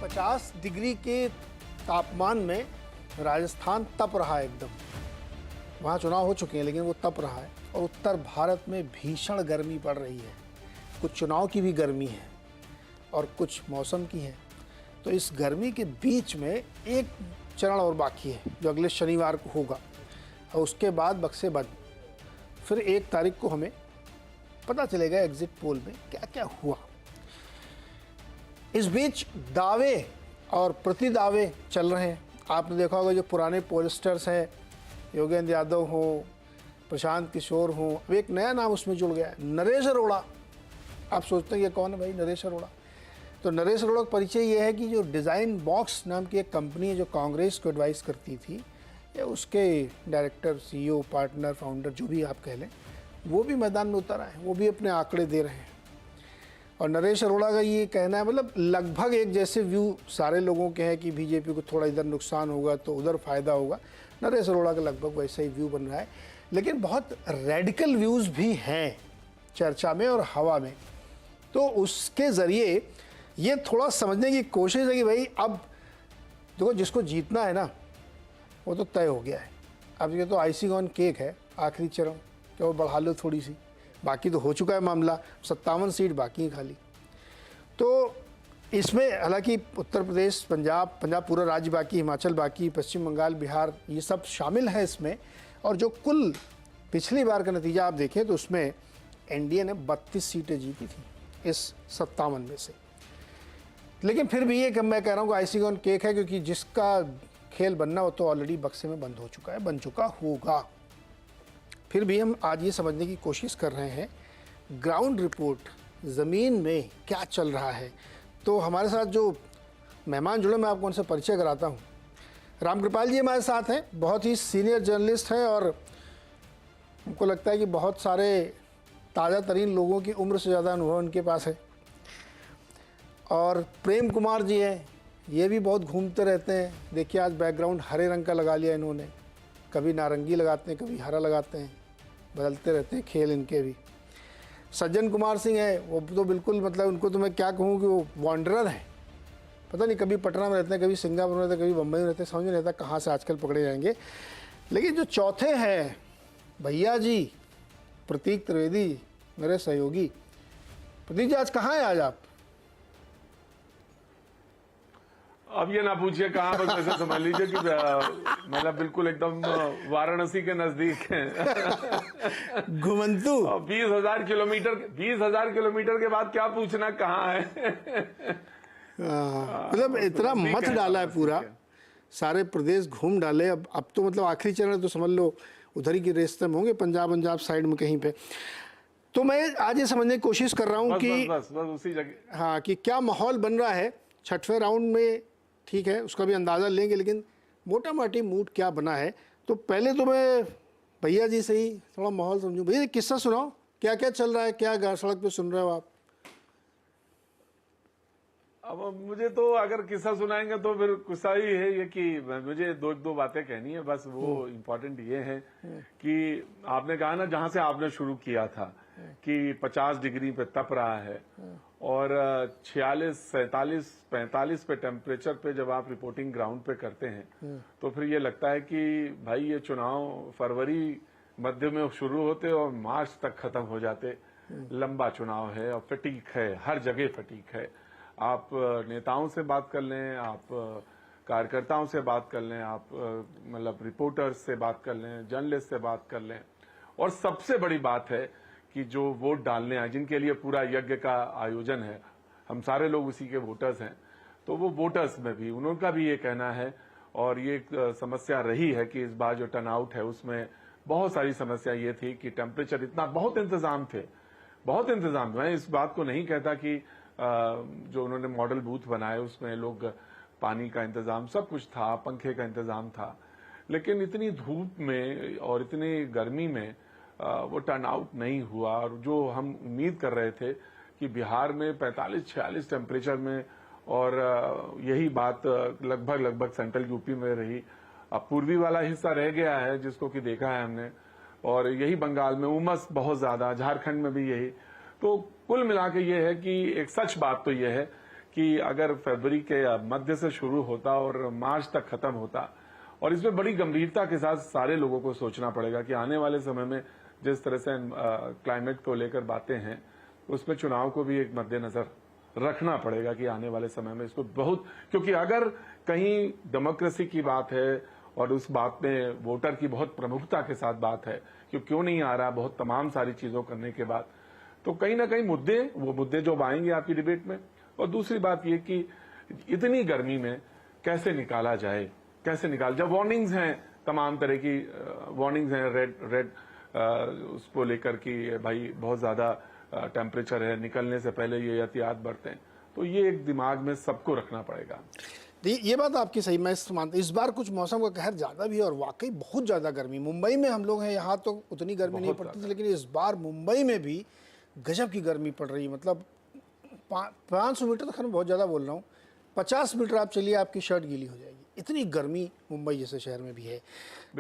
50 degree के तापमान में राजस्थान तप रहा है एकदम। वहाँ चुनाव हो चुके हैं लेकिन वो तप रहा है और उत्तर भारत में भीषण गर्मी पड़ रही है। कुछ चुनाव की भी गर्मी है और कुछ मौसम की है। तो इस गर्मी के बीच में एक चरण और बाकी है जो अगले शनिवार को होगा और उसके बाद बक्से बंद। फिर 1 तारीख को हमें पता चलेगा एग्जिट पोल में क्या क्या हुआ। इस बीच दावे और प्रतिदावे चल रहे हैं। आपने देखा होगा जो पुराने पोलस्टर्स हैं, योगेंद्र यादव हो, प्रशांत किशोर हो, अब एक नया नाम उसमें जुड़ गया है, नरेश अरोड़ा। आप सोचते हैं ये कौन है भाई, नरेश अरोड़ा? तो नरेश अरोड़ा का परिचय ये है कि जो डिज़ाइन बॉक्स नाम की एक कंपनी है जो कांग्रेस को एडवाइस करती थी, या उसके डायरेक्टर, सीईओ, पार्टनर, फाउंडर जो भी आप कह लें, वो भी मैदान में उतर आए, वो भी अपने आंकड़े दे रहे हैं। और नरेश अरोड़ा का ये कहना है, मतलब लगभग एक जैसे व्यू सारे लोगों के हैं कि बीजेपी को थोड़ा इधर नुकसान होगा तो उधर फ़ायदा होगा। नरेश अरोड़ा का लगभग वैसा ही व्यू बन रहा है, लेकिन बहुत रेडिकल व्यूज़ भी हैं चर्चा में और हवा में। तो उसके ज़रिए ये थोड़ा समझने की कोशिश है कि भाई अब देखो, जिसको जीतना है ना वो तो तय हो गया है। अब ये तो आइसिंग ऑन केक है, आखिरी चरण कि वो बढ़ा लो थोड़ी सी, बाकी तो हो चुका है मामला। 57 सीट बाकी हैं खाली। तो इसमें हालांकि उत्तर प्रदेश, पंजाब पूरा राज्य बाकी, हिमाचल बाकी, पश्चिम बंगाल, बिहार, ये सब शामिल है इसमें। और जो कुल पिछली बार का नतीजा आप देखें तो उसमें एनडीए ने 32 सीटें जीती थी इस 57 में से। लेकिन फिर भी ये मैं कह रहा हूँ कि आइसिंग ऑन केक है, क्योंकि जिसका खेल बनना हो तो ऑलरेडी बक्से में बंद हो चुका है, बन चुका होगा। फिर भी हम आज ये समझने की कोशिश कर रहे हैं ग्राउंड रिपोर्ट, ज़मीन में क्या चल रहा है। तो हमारे साथ जो मेहमान जुड़े, मैं आपको उनसे परिचय कराता हूँ। रामकृपाल जी हमारे साथ हैं, बहुत ही सीनियर जर्नलिस्ट हैं और हमको लगता है कि बहुत सारे ताज़ा तरीन लोगों की उम्र से ज़्यादा अनुभव उनके पास है। और प्रेम कुमार जी हैं, ये भी बहुत घूमते रहते हैं। देखिए आज बैकग्राउंड हरे रंग का लगा लिया इन्होंने, कभी नारंगी लगाते हैं, कभी हरा लगाते हैं, बदलते रहते हैं खेल इनके भी। सज्जन कुमार सिंह है, वो तो बिल्कुल, मतलब उनको तो मैं क्या कहूँ कि वो वॉन्डरर हैं। पता नहीं कभी पटना में रहते हैं, कभी सिंगापुर में रहते हैं, कभी बम्बई में रहते हैं, समझ नहीं रहता कहाँ से आजकल पकड़े जाएंगे। लेकिन जो चौथे हैं भैया जी, प्रतीक त्रिवेदी, मेरे सहयोगी। प्रतीक जी आज कहाँ हैं आज आप? अब ये ना पूछिए कहाँ, बस वैसे समझ लीजिए कि मतलब बिल्कुल एकदम वाराणसी के नजदीक है। घुमंतू। 20,000 किलोमीटर के बाद क्या पूछना कहाँ है। मतलब इतना मत डाला है पूरा, सारे प्रदेश घूम डाले। अब तो मतलब आखिरी चरण तो समझ लो उधर ही की रेस में होंगे, पंजाब साइड में कहीं पे। तो मैं आज ये समझने की कोशिश कर रहा हूँ कि बस उसी जगह, हाँ, कि क्या माहौल बन रहा है 6वें राउंड में। ठीक है, उसका भी अंदाज़ा लेंगे, लेकिन मोटा मोटी मूड क्या बना है। तो पहले तो मैं भैया जी से ही थोड़ा माहौल समझूं। भैया किस्सा सुनाओ, क्या क्या चल रहा है, क्या सड़क पे सुन रहे हो आप? अब मुझे तो अगर किस्सा सुनाएंगे तो फिर किस्सा ही है ये कि मुझे दो बातें कहनी है बस। वो इम्पोर्टेंट ये है कि आपने कहा ना, जहां से आपने शुरू किया था कि 50 डिग्री पे तप रहा है और 46, 47, 45 पे टेम्परेचर पे जब आप रिपोर्टिंग ग्राउंड पे करते हैं तो फिर ये लगता है कि भाई ये चुनाव फरवरी मध्य में शुरू होते और मार्च तक खत्म हो जाते। लंबा चुनाव है और फटीक है, हर जगह फटीक है। आप नेताओं से बात कर लें, आप कार्यकर्ताओं से बात कर लें, आप मतलब रिपोर्टर्स से बात कर लें, जर्नलिस्ट से बात कर लें, और सबसे बड़ी बात है कि जो वोट डालने आए, जिनके लिए पूरा यज्ञ का आयोजन है, हम सारे लोग उसी के वोटर्स हैं। तो वो वोटर्स में भी उनका भी ये कहना है, और ये एक समस्या रही है कि इस बार जो टर्नआउट है उसमें बहुत सारी समस्या ये थी कि टेम्परेचर इतना, बहुत इंतजाम थे। मैं इस बात को नहीं कहता कि जो उन्होंने मॉडल बूथ बनाए उसमें लोग, पानी का इंतजाम सब कुछ था, पंखे का इंतजाम था, लेकिन इतनी धूप में और इतनी गर्मी में वो टर्नआउट नहीं हुआ। और जो हम उम्मीद कर रहे थे कि बिहार में 45-46 टेम्परेचर में, और यही बात लगभग सेंट्रल यूपी में रही। अब पूर्वी वाला हिस्सा रह गया है जिसको कि देखा है हमने, और यही बंगाल में उमस बहुत ज्यादा, झारखंड में भी यही। तो कुल मिला के ये है कि एक सच बात तो ये है कि अगर फरवरी के मध्य से शुरू होता और मार्च तक खत्म होता, और इसमें बड़ी गंभीरता के साथ सारे लोगों को सोचना पड़ेगा कि आने वाले समय में जिस तरह से क्लाइमेट को लेकर बातें हैं, उसमें चुनाव को भी एक मद्देनजर रखना पड़ेगा कि आने वाले समय में इसको बहुत, क्योंकि अगर कहीं डेमोक्रेसी की बात है और उस बात में वोटर की बहुत प्रमुखता के साथ बात है कि क्यों नहीं आ रहा, बहुत तमाम सारी चीजों करने के बाद, तो कहीं ना कहीं वो मुद्दे जो आएंगे आपकी डिबेट में। और दूसरी बात ये कि इतनी गर्मी में कैसे निकाला जाए, जब वार्निंग्स हैं, तमाम तरह की वार्निंग्स हैं, रेड उसको लेकर कि भाई बहुत ज्यादा टेम्परेचर है, निकलने से पहले ये एहतियात बरतें, तो ये एक दिमाग में सबको रखना पड़ेगा। ये बात आपकी सही, मैं मानता हूं। इस बार कुछ मौसम का कहर ज्यादा भी है और वाकई बहुत ज्यादा गर्मी। मुंबई में हम लोग हैं, यहाँ तो उतनी गर्मी नहीं पड़ती थी, लेकिन इस बार मुंबई में भी गजब की गर्मी पड़ रही है। मतलब 500 मीटर तक मैं बहुत ज्यादा बोल रहा हूँ, 50 मीटर आप चलिए आपकी शर्ट गीली हो जाएगी, इतनी गर्मी मुंबई जैसे शहर में भी है।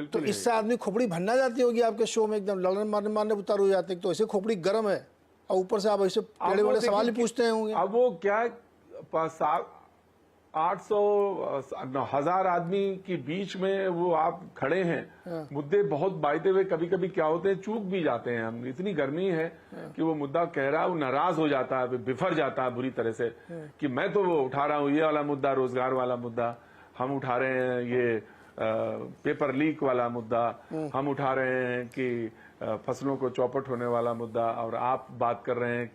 तो इससे आदमी खोपड़ी भरना जाती होगी आपके शो में, एकदम लड़ने मारने उतारू जाते, तो ऐसे खोपड़ी गर्म है और ऊपर से आप ऐसे टेढ़े बड़े सवाल ही पूछते होंगे। अब वो क्या 800-1000 आदमी के बीच में वो आप खड़े हैं, मुद्दे बहुत बायते हुए कभी कभी क्या होते हैं, चूक भी जाते हैं हम। इतनी गर्मी है कि वो मुद्दा कह रहा है, वो नाराज हो जाता है, बिफर जाता है बुरी तरह से कि मैं तो वो उठा रहा हूँ ये वाला मुद्दा, रोजगार वाला मुद्दा हम उठा रहे हैं, ये पेपर लीक वाला मुद्दा हम उठा रहे हैं, कि फसलों को चौपट होने वाला मुद्दा, और आप बात कर रहे हैं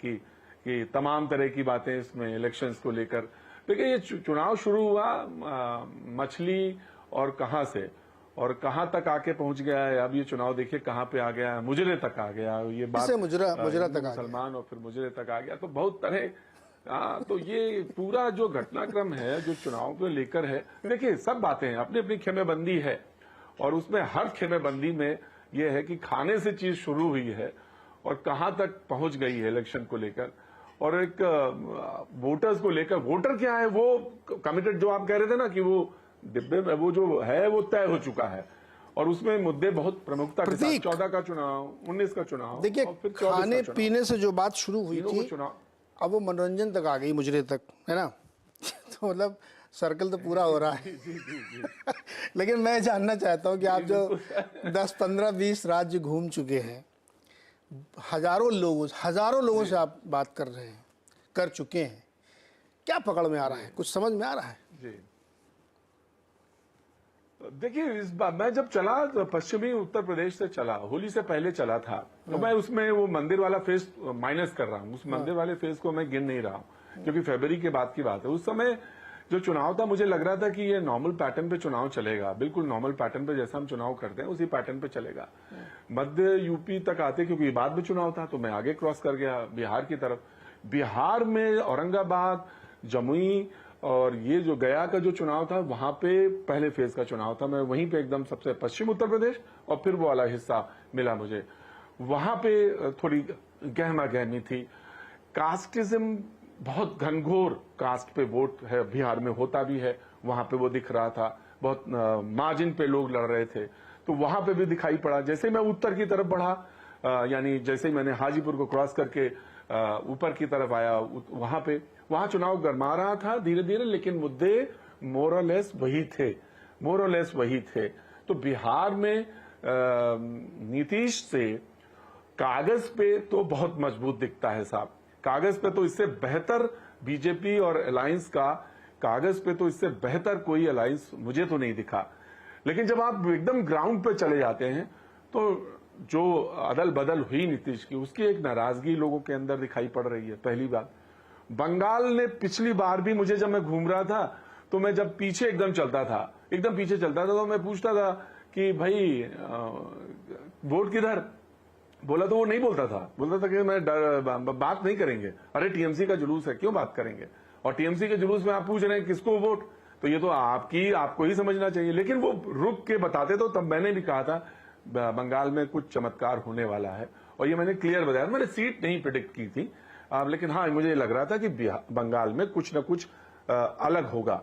कि तमाम तरह की बातें इसमें इलेक्शंस को लेकर। देखिए ये चुनाव शुरू हुआ मछली और कहां से और कहां तक आके पहुंच गया है। अब ये चुनाव देखिए कहां पे आ गया है, मुजरे तक आ गया। ये बात मुजरा तक मुसलमान और फिर मुजरे तक आ गया, तो बहुत तरह तो ये पूरा जो घटनाक्रम है जो चुनाव को लेकर है, देखिए सब बातें हैं, अपनी अपनी खेमेबंदी है, और उसमें हर खेमेबंदी में ये है कि खाने से चीज शुरू हुई है और कहां तक पहुंच गई है इलेक्शन को लेकर, और एक वोटर्स को लेकर। वोटर क्या है, वो कमिटेड, जो आप कह रहे थे ना कि वो डिब्बे में वो जो है वो तय हो चुका है, और उसमें मुद्दे बहुत प्रमुखता के साथ 14 का चुनाव, 19 का चुनाव, देखिए खाने पीने से जो बात शुरू हुई थी, चुनाव अब वो मनोरंजन तक आ गई, मुजरे तक, है ना। तो मतलब सर्कल तो पूरा हो रहा है। लेकिन मैं जानना चाहता हूं कि आप जो 10, 15, 20 राज्य घूम चुके हैं, हजारों लोगों से आप बात कर चुके हैं, क्या पकड़ में आ रहा है, कुछ समझ में आ रहा है? जी देखिए, इस बार मैं जब चला तो पश्चिमी उत्तर प्रदेश से चला, होली से पहले चला था, तो मैं उसमें वो मंदिर वाला फेज माइनस कर रहा हूँ, उस मंदिर वाले फेज को मैं गिन नहीं रहा हूँ, क्योंकि फरवरी के बाद की बात है। उस समय जो चुनाव था, मुझे लग रहा था कि ये नॉर्मल पैटर्न पे चुनाव चलेगा, बिल्कुल नॉर्मल पैटर्न पे जैसा हम चुनाव करते हैं उसी पैटर्न पे चलेगा। मध्य यूपी तक आते, क्योंकि बाद में चुनाव था, तो मैं आगे क्रॉस कर गया बिहार की तरफ। बिहार में औरंगाबाद, जमुई और ये जो गया का जो चुनाव था, वहां पे पहले फेज का चुनाव था, मैं वहीं पे एकदम सबसे पश्चिम उत्तर प्रदेश, और फिर वो वाला हिस्सा मिला मुझे। वहां पे थोड़ी गहमा गहमी थी, कास्टिज्म बहुत घनघोर कास्ट पे वोट है बिहार में, होता भी है, वहां पे वो दिख रहा था, बहुत मार्जिन पे लोग लड़ रहे थे, तो वहां पे भी दिखाई पड़ा। जैसे मैं उत्तर की तरफ बढ़ा, यानी जैसे ही मैंने हाजीपुर को क्रॉस करके ऊपर की तरफ आया, वहां चुनाव गरमा रहा था धीरे धीरे, लेकिन मुद्दे मोरलेस वही थे। तो बिहार में नीतीश से कागज पे तो बहुत मजबूत दिखता है साहब, कागज पे तो इससे बेहतर बीजेपी और अलायंस का, कागज पे तो इससे बेहतर कोई अलायंस मुझे तो नहीं दिखा। लेकिन जब आप एकदम ग्राउंड पे चले जाते हैं, तो जो अदल बदल हुई नीतीश की, उसकी एक नाराजगी लोगों के अंदर दिखाई पड़ रही है। पहली बात, बंगाल ने पिछली बार भी मुझे, जब मैं घूम रहा था, तो मैं जब पीछे एकदम पीछे चलता था, तो मैं पूछता था कि भाई वोट किधर, बोला तो वो नहीं बोलता था कि मैं बात नहीं करेंगे। अरे टीएमसी का जुलूस है, क्यों बात करेंगे, और टीएमसी के जुलूस में आप पूछ रहे हैं किसको वोट, तो ये तो आपको ही समझना चाहिए। लेकिन वो रुक के बताते, तो तब मैंने भी कहा था बंगाल में कुछ चमत्कार होने वाला है, और ये मैंने क्लियर बताया। मैंने सीट नहीं प्रिडिक्ट की थी, लेकिन हाँ मुझे लग रहा था कि बंगाल में कुछ न कुछ अलग होगा,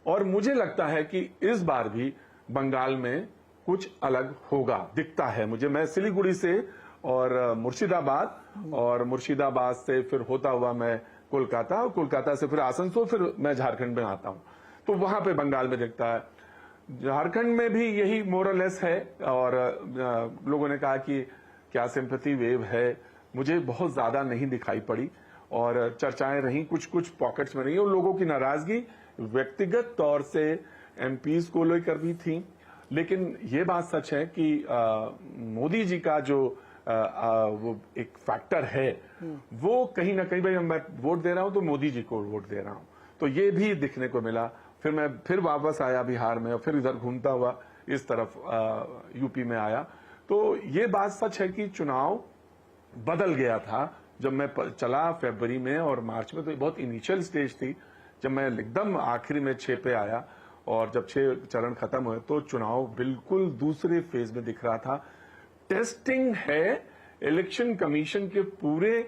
और मुझे लगता है कि इस बार भी बंगाल में कुछ अलग होगा, दिखता है मुझे। मैं सिलीगुड़ी से और मुर्शिदाबाद से फिर होता हुआ मैं कोलकाता, और कोलकाता से फिर आसनसोल, फिर मैं झारखंड में आता हूं। तो वहां पे बंगाल में दिखता है। झारखंड में भी यही मोरलेस है, और लोगों ने कहा कि क्या सिंपैथी वेव है, मुझे बहुत ज्यादा नहीं दिखाई पड़ी, और चर्चाएं रही कुछ कुछ पॉकेट्स में रही, और लोगों की नाराजगी व्यक्तिगत तौर से एमपीज को लेकर भी थी। लेकिन ये बात सच है कि मोदी जी का जो वो एक फैक्टर है, वो कहीं ना कहीं, भाई मैं वोट दे रहा हूं तो मोदी जी को वोट दे रहा हूं, तो ये भी दिखने को मिला। फिर मैं फिर वापस आया बिहार में, और फिर इधर घूमता हुआ इस तरफ यूपी में आया। तो ये बात सच है कि चुनाव बदल गया था जब मैं चला फरवरी में और मार्च में। तो बहुत इनिशियल स्टेज थी, जब मैं एकदम आखिरी में 6 पे आया, और जब 6 चरण खत्म हुए तो चुनाव बिल्कुल दूसरे फेज में दिख रहा था। टेस्टिंग है इलेक्शन कमीशन के पूरे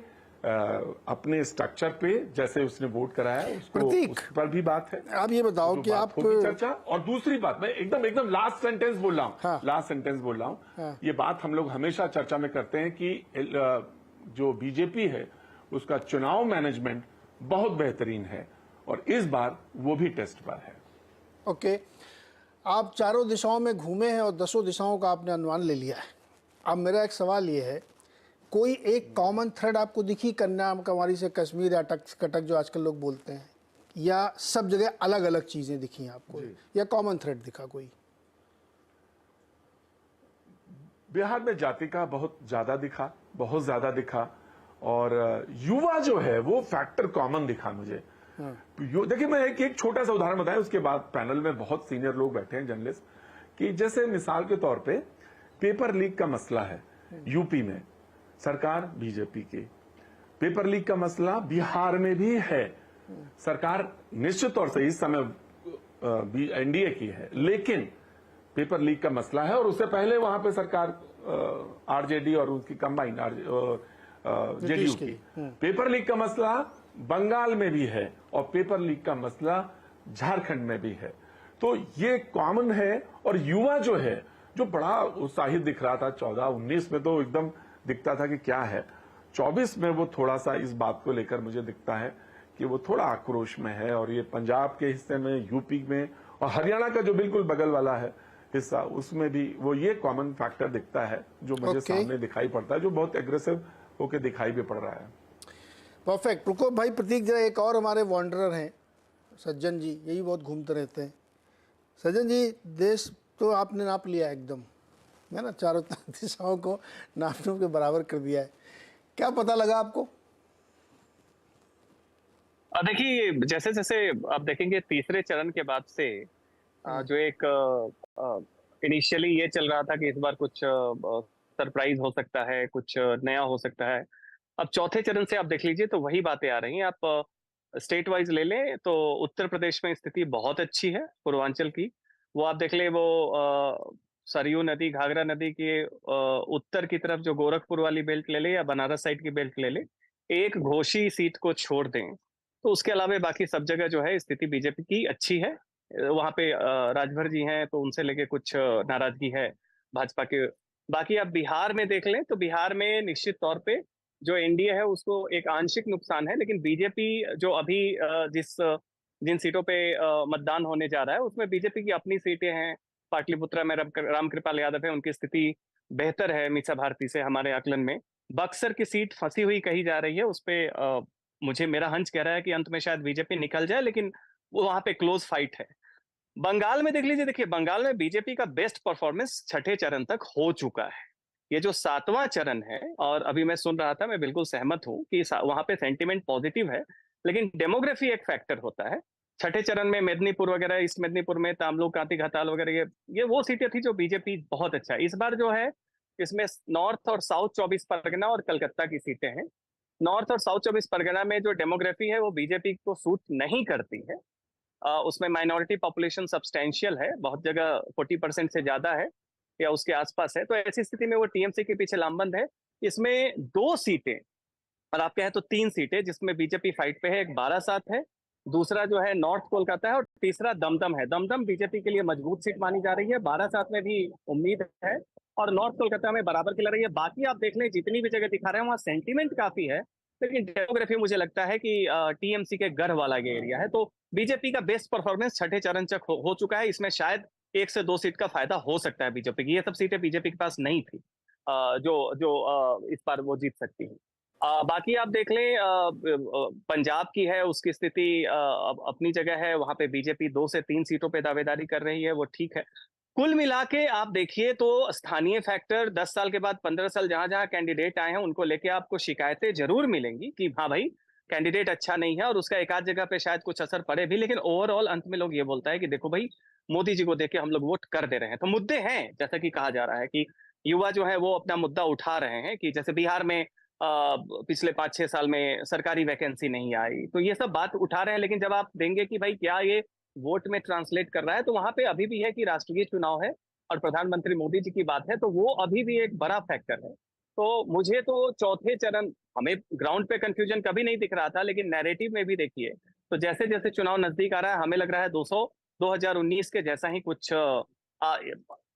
अपने स्ट्रक्चर पे, जैसे उसने वोट कराया उसको, उस पर भी बात है। आप ये बताओ कि आप चर्चा। और दूसरी बात, मैं एकदम लास्ट सेंटेंस बोल रहा हूं, हाँ। लास्ट सेंटेंस बोल रहा हूं। हाँ। ये बात हम लोग हमेशा चर्चा में करते हैं कि जो बीजेपी है उसका चुनाव मैनेजमेंट बहुत बेहतरीन है, और इस बार वो भी टेस्ट पर है। ओके, आप चारों दिशाओं में घूमे हैं और 10 दिशाओं का आपने अनुमान ले लिया है। अब मेरा एक सवाल ये है, कोई एक कॉमन थ्रेड आपको दिखी कन्याकुमारी से कश्मीर या कटक जो आजकल लोग बोलते हैं, या सब जगह अलग अलग चीजें दिखी आपको, या कॉमन थ्रेड दिखा कोई? बिहार में जाति का बहुत ज्यादा दिखा, और युवा जो है वो फैक्टर कॉमन दिखा मुझे। देखिए, मैं एक छोटा सा उदाहरण बताएं, उसके बाद पैनल में बहुत सीनियर लोग बैठे हैं, जर्नलिस्ट, कि जैसे मिसाल के तौर पे पेपर लीक का मसला है यूपी में, सरकार बीजेपी की। पेपर लीक का मसला बिहार में भी है, सरकार निश्चित तौर से इस समय एनडीए की है, लेकिन पेपर लीक का मसला है, और उससे पहले वहां पे सरकार आरजेडी और उनकी कंबाइन जेडीयू की। पेपर लीक का मसला बंगाल में भी है, और पेपर लीक का मसला झारखंड में भी है। तो ये कॉमन है, और युवा जो है, जो बड़ा उत्साहित दिख रहा था 14-19 में, तो एकदम दिखता था कि क्या है। 24 में वो थोड़ा सा इस बात को लेकर मुझे दिखता है कि वो थोड़ा आक्रोश में है, और ये पंजाब के हिस्से में, यूपी में, और हरियाणा का जो बिल्कुल बगल वाला है हिस्सा, उसमें भी वो ये कॉमन फैक्टर दिखता है जो मुझे सामने दिखाई पड़ता है, जो बहुत एग्रेसिव होकर दिखाई भी पड़ रहा है। परफेक्ट। प्रकोप भाई, प्रतीक, जरा एक और हमारे वॉन्डरर हैं सज्जन जी, यही बहुत घूमते रहते हैं। सज्जन जी, देश तो आपने नाप लिया एकदम, है ना, चारों दिशाओं को नापने के बराबर कर दिया है। क्या पता लगा आपको? देखिए, जैसे जैसे आप देखेंगे तीसरे चरण के बाद से जो एक इनिशियली ये चल रहा था कि इस बार कुछ सरप्राइज हो सकता है, कुछ नया हो सकता है। अब चौथे चरण से आप देख लीजिए तो वही बातें आ रही हैं। आप स्टेट वाइज ले लें तो उत्तर प्रदेश में स्थिति बहुत अच्छी है, पूर्वांचल की। वो आप देख ले, वो सरयू नदी, घाघरा नदी के उत्तर की तरफ जो गोरखपुर वाली बेल्ट ले ले या बनारस साइड की बेल्ट ले ले, एक घोषी सीट को छोड़ दें तो उसके अलावा बाकी सब जगह जो है स्थिति बीजेपी की अच्छी है। वहां पे राजभर जी हैं तो उनसे लेके कुछ नाराजगी है भाजपा के। बाकी आप बिहार में देख लें तो बिहार में निश्चित तौर पे जो एनडीए है उसको एक आंशिक नुकसान है, लेकिन बीजेपी जो अभी जिन सीटों पे मतदान होने जा रहा है उसमें बीजेपी की अपनी सीटें हैं। पाटलिपुत्रा में रामकृपाल यादव है, उनकी स्थिति बेहतर है मीसा भारती से हमारे आकलन में। बक्सर की सीट फंसी हुई कही जा रही है, उस पे मुझे मेरा हंच कह रहा है कि अंत में शायद बीजेपी निकल जाए, लेकिन वो वहां पे क्लोज फाइट है। बंगाल में देख लीजिए, देखिए बंगाल में बीजेपी का बेस्ट परफॉर्मेंस छठे चरण तक हो चुका है। ये जो 7वां चरण है, और अभी मैं सुन रहा था, मैं बिल्कुल सहमत हूं कि वहां पे सेंटिमेंट पॉजिटिव है, लेकिन डेमोग्राफी एक फैक्टर होता है। छठे चरण में मेदिनीपुर वगैरह, ईस्ट मेदिनीपुर में तामलुक, कांती घाटाल वगैरह, ये वो सीटें थी जो बीजेपी बहुत अच्छा है। इस बार जो है इसमें नॉर्थ और साउथ 24 परगना और कलकत्ता की सीटें हैं। नॉर्थ और साउथ 24 परगना में जो डेमोग्राफी है वो बीजेपी को सूट नहीं करती है। उसमें माइनॉरिटी पॉपुलेशन सब्सटेंशियल है, बहुत जगह 40% से ज्यादा है या उसके आसपास है। तो ऐसी स्थिति में वो टीएमसी के पीछे लामबंद है। इसमें 2 सीटें, और आप कहें तो 3 सीटें जिसमें बीजेपी फाइट पे है। एक बारासात है, दूसरा जो है नॉर्थ कोलकाता है, और तीसरा दमदम है। दमदम बीजेपी के लिए मजबूत सीट मानी जा रही है। बारासात में भी उम्मीद है, और नॉर्थ कोलकाता में बराबर की लड़ रही है। बाकी आप देख लें जितनी भी जगह दिखा रहे हैं वहां सेंटीमेंट काफी है लेकिन डेमोग्राफी मुझे लगता है कि टीएमसी के गढ़ वाला ये एरिया है, तो बीजेपी का बेस्ट परफॉर्मेंस छठे चरण तक हो चुका है। इसमें शायद 1 से 2 सीट का फायदा हो सकता है बीजेपी की। ये सब सीटें बीजेपी के पास नहीं थी जो जो इस बार वो जीत सकती है। बाकी आप देख लें, पंजाब की है, उसकी स्थिति अपनी जगह है। वहां पे बीजेपी 2 से 3 सीटों पे दावेदारी कर रही है, वो ठीक है। कुल मिला के आप देखिए तो स्थानीय फैक्टर 10 साल के बाद 15 साल जहां जहां कैंडिडेट आए हैं उनको लेके आपको शिकायतें जरूर मिलेंगी कि हाँ भाई कैंडिडेट अच्छा नहीं है, और उसका एक आध जगह पे शायद कुछ असर पड़े भी, लेकिन ओवरऑल अंत में लोग ये बोलता है कि देखो भाई मोदी जी को देख के हम लोग वोट कर दे रहे हैं। तो मुद्दे हैं, जैसा कि कहा जा रहा है कि युवा जो है वो अपना मुद्दा उठा रहे हैं कि जैसे बिहार में पिछले 5-6 साल में सरकारी वैकेंसी नहीं आई, तो ये सब बात उठा रहे हैं। लेकिन जब आप देंगे कि भाई क्या ये वोट में ट्रांसलेट कर रहा है, तो वहां पे अभी भी है कि राष्ट्रीय चुनाव है और प्रधानमंत्री मोदी जी की बात है, तो वो अभी भी एक बड़ा फैक्टर है। तो मुझे तो चौथे चरण, हमें ग्राउंड पे कंफ्यूजन कभी नहीं दिख रहा था, लेकिन नैरेटिव में भी देखिए तो जैसे जैसे चुनाव नजदीक आ रहा है हमें लग रहा है 2019 के जैसा ही कुछ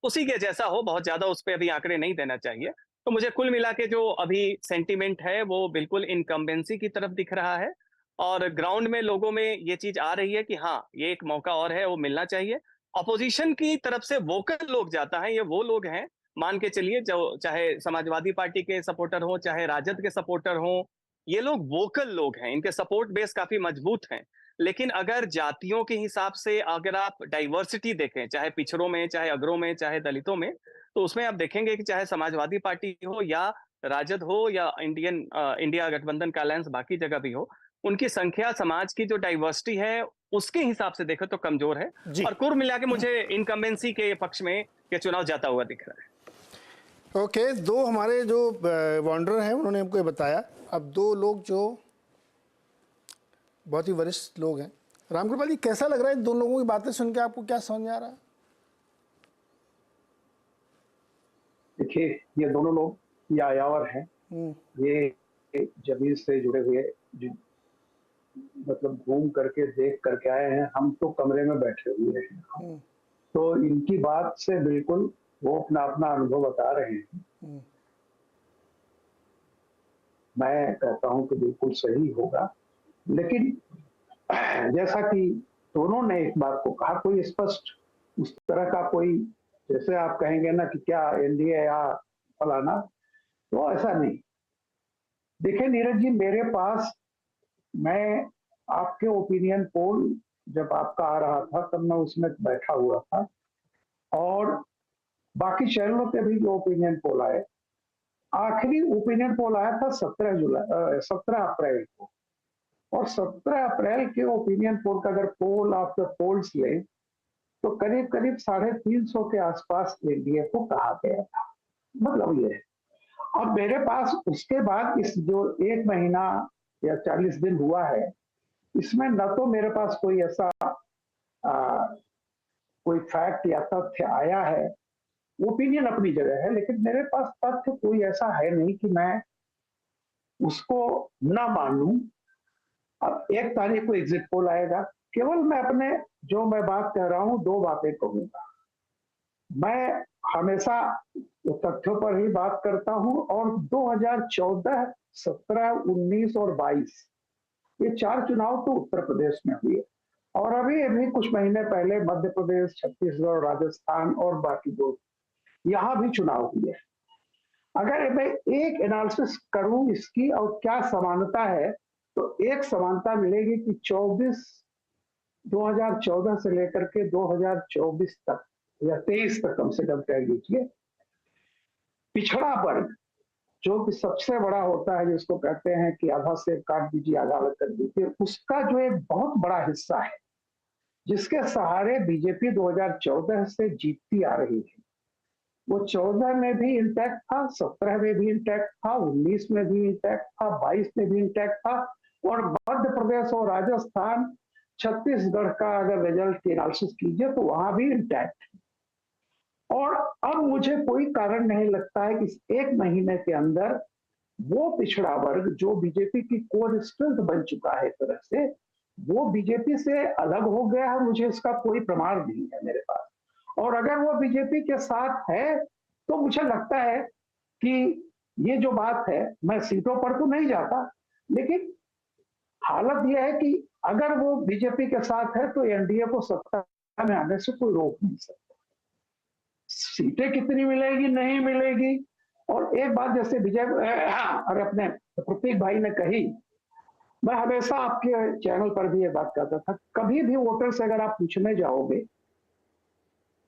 उसी के जैसा हो, बहुत ज्यादा उस पर अभी आंकड़े नहीं देना चाहिए। तो मुझे कुल मिला के जो अभी सेंटीमेंट है वो बिल्कुल इनकम्बेंसी की तरफ दिख रहा है, और ग्राउंड में लोगों में ये चीज आ रही है कि हाँ ये एक मौका और है, वो मिलना चाहिए। अपोजिशन की तरफ से वोकल लोग जाता है, ये वो लोग हैं मान के चलिए जो चाहे समाजवादी पार्टी के सपोर्टर हो चाहे राजद के सपोर्टर हो, ये लोग वोकल लोग हैं, इनके सपोर्ट बेस काफी मजबूत हैं। लेकिन अगर जातियों के हिसाब से अगर आप डाइवर्सिटी देखें, चाहे पिछड़ों में चाहे अगरों में चाहे दलितों में, तो उसमें आप देखेंगे कि चाहे समाजवादी पार्टी हो या राजद हो या इंडिया गठबंधन का अलायंस बाकी जगह भी हो, उनकी संख्या समाज की जो डाइवर्सिटी है उसके हिसाब से देखो तो कमजोर है। जी। और कुल मिला के मुझे इनकम्बेंसी के पक्ष में ये चुनाव जाता हुआ दिख रहा है। ओके, दो हमारे जो वॉन्डर हैं उन्होंने हमको ये बताया। अब दो लोग जो बहुत ही वरिष्ठ लोग हैं, रामकृपाल जी कैसा लग रहा है दोनों लोगों की बातें सुन के, आपको क्या समझ आ रहा है? देखिए ये दोनों लोग यायावर हैं, ये जमीन से जुड़े हुए, मतलब घूम करके देख करके आए हैं। हम तो कमरे में बैठे हुए हैं, तो इनकी बात से बिल्कुल वो अपना अपना अनुभव बता रहे हैं। मैं कहता हूं कि बिल्कुल सही होगा, लेकिन जैसा कि दोनों ने एक बात को कहा, कोई स्पष्ट उस तरह का कोई, जैसे आप कहेंगे ना कि क्या एनडीए या फलाना, तो ऐसा नहीं। देखिए नीरज जी, मेरे पास, मैं आपके ओपिनियन पोल जब आपका आ रहा था तब मैं उसमें बैठा हुआ था, और बाकी चैनलों पे भी जो ओपिनियन पोल आए, आखिरी ओपिनियन पोल आया था 17 अप्रैल को, और 17 अप्रैल के ओपिनियन पोल का अगर पोल आफ्टर पोल्स ले तो करीब करीब 350 के आसपास एनडीए को कहा गया था। मतलब ये है। अब मेरे पास उसके बाद इस जो 1 महीना या 40 दिन हुआ है, इसमें न तो मेरे पास कोई ऐसा कोई फैक्ट या तथ्य आया है, ओपिनियन अपनी जगह है, लेकिन मेरे पास तथ्य कोई ऐसा है नहीं कि मैं उसको ना मानूं। अब 1 तारीख को एग्जिट पोल आएगा, केवल मैं अपने जो मैं बात कह रहा हूं 2 बातें कहूंगा। मैं हमेशा तथ्यों पर ही बात करता हूं, और 2014, 17, 19 और 22 ये 4 चुनाव तो उत्तर प्रदेश में हुए, और अभी कुछ महीने पहले मध्य प्रदेश, छत्तीसगढ़, राजस्थान और बाकी 2 यहां भी चुनाव हुए। अगर मैं एक एनालिसिस करूं इसकी और क्या समानता है, तो एक समानता मिलेगी कि 2014 से लेकर के 2024 तक या 23 तक कम से कम कह लीजिए, पिछड़ा वर्ग जो कि सबसे बड़ा होता है, जिसको कहते हैं कि आधा से काट दीजिए आधा अलग कर दीजिए, उसका जो एक बहुत बड़ा हिस्सा है जिसके सहारे बीजेपी 2014 से जीतती आ रही है, वो 14 में भी इंटैक्ट था, 17 में भी इंटैक्ट था, 19 में भी इंटैक्ट था, 22 में भी इंटैक्ट था, और मध्य प्रदेश और राजस्थान, छत्तीसगढ़ का अगर रिजल्ट की एनालिसिस कीजिए तो वहां भी इंटैक्ट है। और अब मुझे कोई कारण नहीं लगता है कि 1 महीने के अंदर वो पिछड़ा वर्ग जो बीजेपी की कोर स्ट्रेंथ बन चुका है, एक तरह से वो बीजेपी से अलग हो गया है। मुझे इसका कोई प्रमाण नहीं है मेरे पास, और अगर वो बीजेपी के साथ है तो मुझे लगता है कि ये जो बात है, मैं सीटों पर तो नहीं जाता, लेकिन हालत यह है कि अगर वो बीजेपी के साथ है तो एनडीए को सत्ता में आने से कोई रोक नहीं सकता। सीटें कितनी मिलेगी नहीं मिलेगी। और एक बात जैसे विजय और अपने प्रतीक भाई ने कही, मैं हमेशा आपके चैनल पर भी ये बात करता था, कभी भी वोटर से अगर आप पूछने जाओगे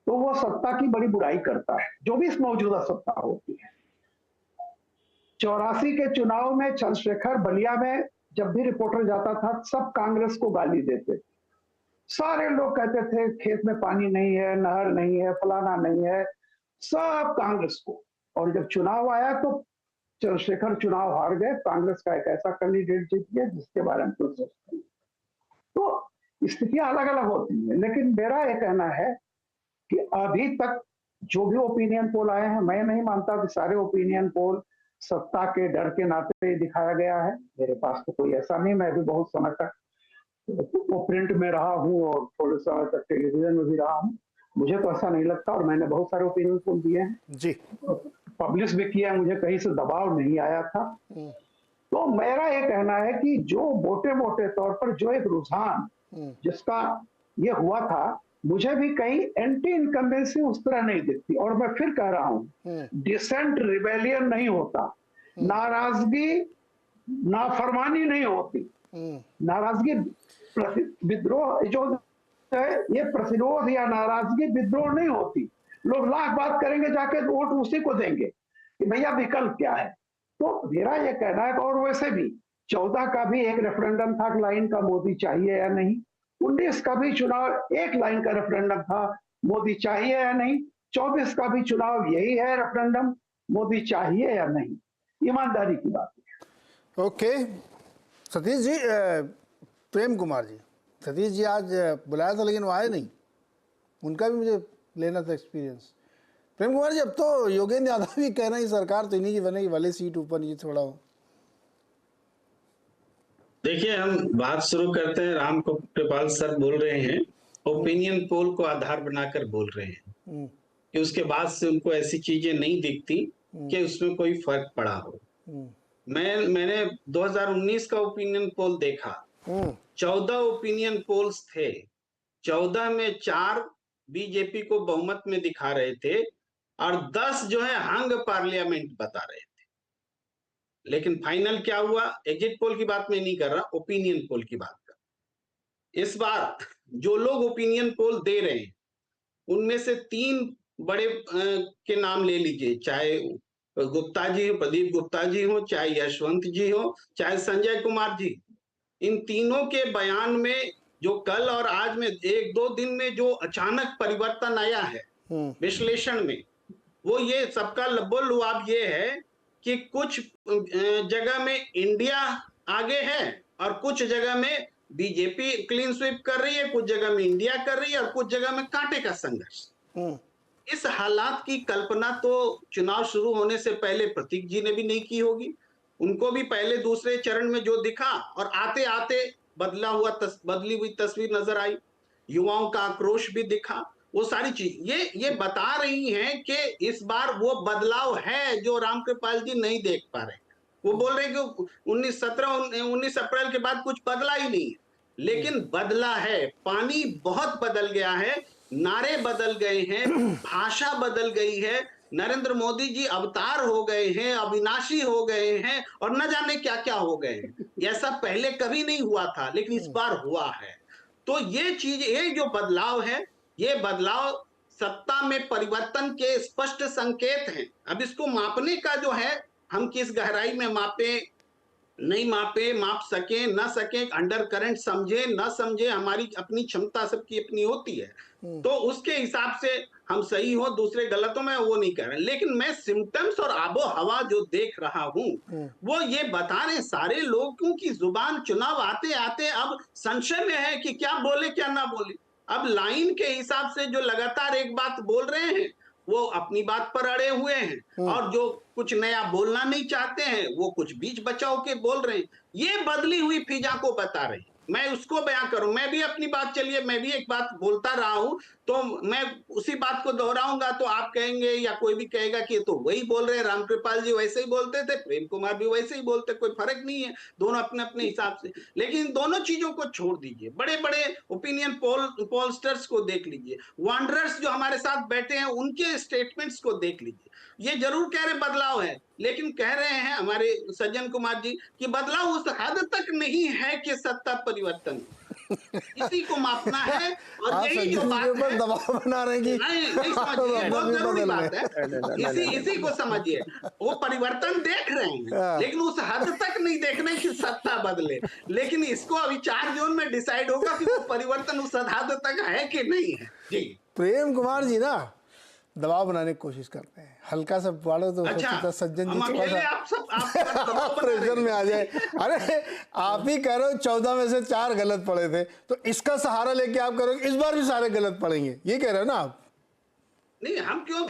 तो वो सत्ता की बड़ी बुराई करता है, जो भी इस मौजूदा सत्ता होती है। 84 के चुनाव में चंद्रशेखर बलिया में जब भी रिपोर्टर जाता था सब कांग्रेस को गाली देते थे। सारे लोग कहते थे खेत में पानी नहीं है, नहर नहीं है, फलाना नहीं है, सब कांग्रेस को। और जब चुनाव आया तो चंद्रशेखर चुनाव हार गए, कांग्रेस का एक ऐसा कैंडिडेट जीत गया जिसके बारे में कुछ सोचते हैं। तो स्थितियां अलग अलग होती है, लेकिन मेरा यह कहना है कि अभी तक जो भी ओपिनियन पोल आए हैं, मैं नहीं मानता कि सारे ओपिनियन पोल सत्ता के डर के नाते दिखाया गया है। मेरे पास तो कोई ऐसा नहीं, मैं भी बहुत समय तक वो प्रिंट में रहा हूँ और थोड़े समय तक टेलीविजन में भी रहा हूँ, मुझे तो ऐसा नहीं लगता। और मैंने बहुत सारे ओपिनियन पोल दिए हैं जी, पब्लिश भी किया, मुझे कहीं से दबाव नहीं आया था। तो मेरा ये कहना है कि जो मोटे मोटे तौर पर जो एक रुझान जिसका ये हुआ था, मुझे भी कहीं एंटी इनकम्बेंसी उस तरह नहीं दिखती। और मैं फिर कह रहा हूँ, डिसेंट रिबेलियन नहीं होता, नाराजगी नाफरमानी नहीं होती, नाराजगी विद्रोह जो है ये प्रतिरोध या नाराजगी विद्रोह नहीं होती। लोग लाख बात करेंगे, जाके वोट उसी को देंगे कि भैया विकल्प क्या है। तो मेरा ये कहना है। और वैसे भी 14 का भी एक रेफरेंडम था लाइन का, मोदी चाहिए या नहीं। 19 का भी चुनाव एक लाइन का रेफरेंडम था, मोदी चाहिए या नहीं। 24 का भी चुनाव यही है रेफरेंडम, मोदी चाहिए या नहीं। ईमानदारी की बात है। ओके सतीश जी, प्रेम कुमार जी, सतीश जी आज बुलाया था लेकिन वो आए नहीं, उनका भी मुझे लेना था एक्सपीरियंस। प्रेम कुमार जी, अब तो योगेंद्र यादव भी कह रहे हैं सरकार तो इन्हीं की बनेगी, भले सीट ऊपर नीचे थोड़ा हो। देखिए, हम बात शुरू करते हैं। राम कृपाल सर बोल रहे हैं, ओपिनियन पोल को आधार बनाकर बोल रहे हैं कि उसके बाद से उनको ऐसी चीजें नहीं दिखती कि उसमें कोई फर्क पड़ा हो। मैंने 2019 का ओपिनियन पोल देखा, 14 ओपिनियन पोल्स थे, 14 में 4 बीजेपी को बहुमत में दिखा रहे थे और 10 जो है हंग पार्लियामेंट बता रहे थे। लेकिन फाइनल क्या हुआ, एग्जिट पोल की बात मैं नहीं कर रहा, ओपिनियन पोल की बात कर। इस बार जो लोग ओपिनियन पोल दे रहे हैं उनमें से 3 बड़े के नाम ले लीजिए, चाहे गुप्ता जी, प्रदीप गुप्ता जी हो, चाहे यशवंत जी हो, चाहे संजय कुमार जी। इन तीनों के बयान में जो कल और आज में 1-2 दिन में जो अचानक परिवर्तन आया है विश्लेषण में, वो ये सबका लबोलुआब ये है कि कुछ जगह में इंडिया आगे है और कुछ जगह में बीजेपी क्लीन स्वीप कर रही है, कुछ जगह में इंडिया कर रही है और कुछ जगह में कांटे का संघर्ष। इस हालात की कल्पना तो चुनाव शुरू होने से पहले प्रतीक जी ने भी नहीं की होगी। उनको भी पहले दूसरे चरण में जो दिखा और आते आते बदली हुई तस्वीर नजर आई, युवाओं का आक्रोश भी दिखा, वो सारी चीज ये बता रही हैं कि इस बार वो बदलाव है जो रामकृपाल जी नहीं देख पा रहे। वो बोल रहे कि 19 अप्रैल के बाद कुछ बदला ही नहीं है, लेकिन बदला है। पानी बहुत बदल गया है, नारे बदल गए हैं, भाषा बदल गई है, नरेंद्र मोदी जी अवतार हो गए हैं, अविनाशी हो गए हैं और न जाने क्या क्या हो गए हैं। ऐसा पहले कभी नहीं हुआ था लेकिन इस बार हुआ है। तो ये चीज, ये जो बदलाव है, ये बदलाव सत्ता में परिवर्तन के स्पष्ट संकेत हैं। अब इसको मापने का जो है, हम किस गहराई में मापे नहीं मापे, माप सके न सके, अंडर करंट समझे न समझे, हमारी अपनी क्षमता सबकी अपनी होती है। तो उसके हिसाब से हम सही हो, दूसरे गलत हो, मैं वो नहीं कह रहा। लेकिन मैं सिम्टम्स और आबो हवा जो देख रहा हूं वो ये बता रहे सारे लोगों की जुबान चुनाव आते आते अब संशय में है कि क्या बोले क्या ना बोले। अब लाइन के हिसाब से जो लगातार एक बात बोल रहे हैं वो अपनी बात पर अड़े हुए हैं और जो कुछ नया बोलना नहीं चाहते हैं वो कुछ बीच बचाव के बोल रहे हैं। ये बदली हुई फिजा को बता रहे हैं। मैं उसको बयां करूं, मैं भी अपनी बात, चलिए मैं भी एक बात बोलता रहा हूं तो मैं उसी बात को दोहराऊंगा तो आप कहेंगे या कोई भी कहेगा कि ये तो वही बोल रहे हैं, रामकृपाल जी वैसे ही बोलते थे, प्रेम कुमार भी वैसे ही बोलते, कोई फर्क नहीं है, दोनों अपने अपने हिसाब से। लेकिन इन दोनों चीजों को छोड़ दीजिए, बड़े बड़े ओपिनियन पोलस्टर्स को देख लीजिए, वांडरर्स जो हमारे साथ बैठे हैं उनके स्टेटमेंट्स को देख लीजिए। ये जरूर कह रहे बदलाव है, लेकिन कह रहे हैं हमारे सज्जन कुमार जी कि बदलाव उस हद तक नहीं है कि सत्ता परिवर्तन, इसी को मापना है। और आप यही जो सज्जन बात जी के ऊपर है, दबाव बना रहे हैं कि नहीं समझिए, बहुत जरूरी बात है, नहीं, इसी को समझिए। वो परिवर्तन देख रहे हैं, लेकिन उस हद तक नहीं देख रहे कि सत्ता बदले। लेकिन इसको अभी 4 जून में डिसाइड होगा कि वो परिवर्तन उस हद तक है कि नहीं है। जी प्रेम कुमार जी ना दबाव बनाने की कोशिश करते हैं, हल्का सा पाड़ो तो अच्छा, सज्जन हम जी थोड़ा अकेले सा आप सब आप दबाव बना रहे प्रेशर हैं। में आ जाए। अरे आप ही कह रहे हो 14 में से 4 गलत पड़े थे, तो इसका सहारा लेके आप कह रहे हो इस बार भी सारे गलत पड़ेंगे, ये कह रहे हो ना आप? नहीं, हम क्यों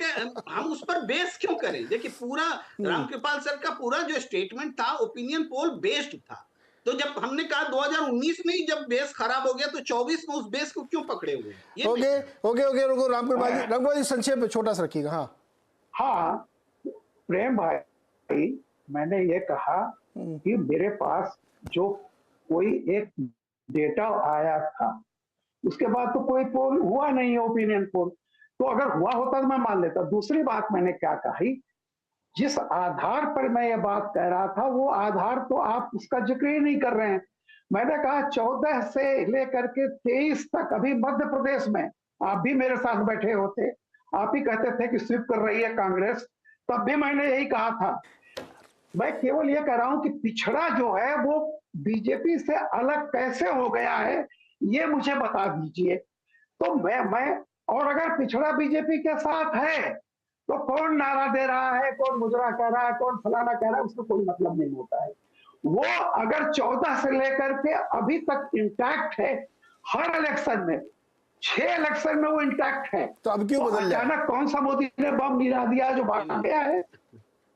हम उस पर बेस क्यों करें? देखिए पूरा रामकृपाल सर का पूरा जो स्टेटमेंट था ओपिनियन पोल बेस्ड था। तो जब हमने कहा 2019 में ही जब बेस खराब हो गया तो 24 में उस बेस को क्यों पकड़े हुए हैं? ये ओके रुको रामकृपाल जी संक्षेप में छोटा सा रखिएगा। हाँ हाँ, प्रेम भाई, मैंने ये कहा कि मेरे पास जो कोई एक डेटा आया था, उसके बाद तो कोई पोल हुआ नहीं है, ओपिनियन पोल। तो अगर हुआ होता तो मैं मान लेता। दूसरी बात मैंने क्या कही, जिस आधार पर मैं ये बात कह रहा था वो आधार तो आप उसका जिक्र ही नहीं कर रहे हैं। मैंने कहा 14 से लेकर के 23 तक, अभी मध्य प्रदेश में आप भी मेरे साथ बैठे होते, आप ही कहते थे कि स्वीप कर रही है कांग्रेस, तब भी मैंने यही कहा था। मैं केवल ये कह रहा हूं कि पिछड़ा जो है वो बीजेपी से अलग कैसे हो गया है, ये मुझे बता दीजिए। तो मैं और अगर पिछड़ा बीजेपी के साथ है तो कौन नारा दे रहा है, कौन मुजरा कह रहा है, कौन फलाना कह रहा है, उसको कोई मतलब नहीं होता है। वो अगर 14 से लेकर के अभी तक इंटैक्ट है, हर इलेक्शन में 6 इलेक्शन में वो इंटैक्ट है, तो अब क्यों बदल जाए? अचानक कौन सा मोदी ने बम गिरा दिया जो भाग गया है?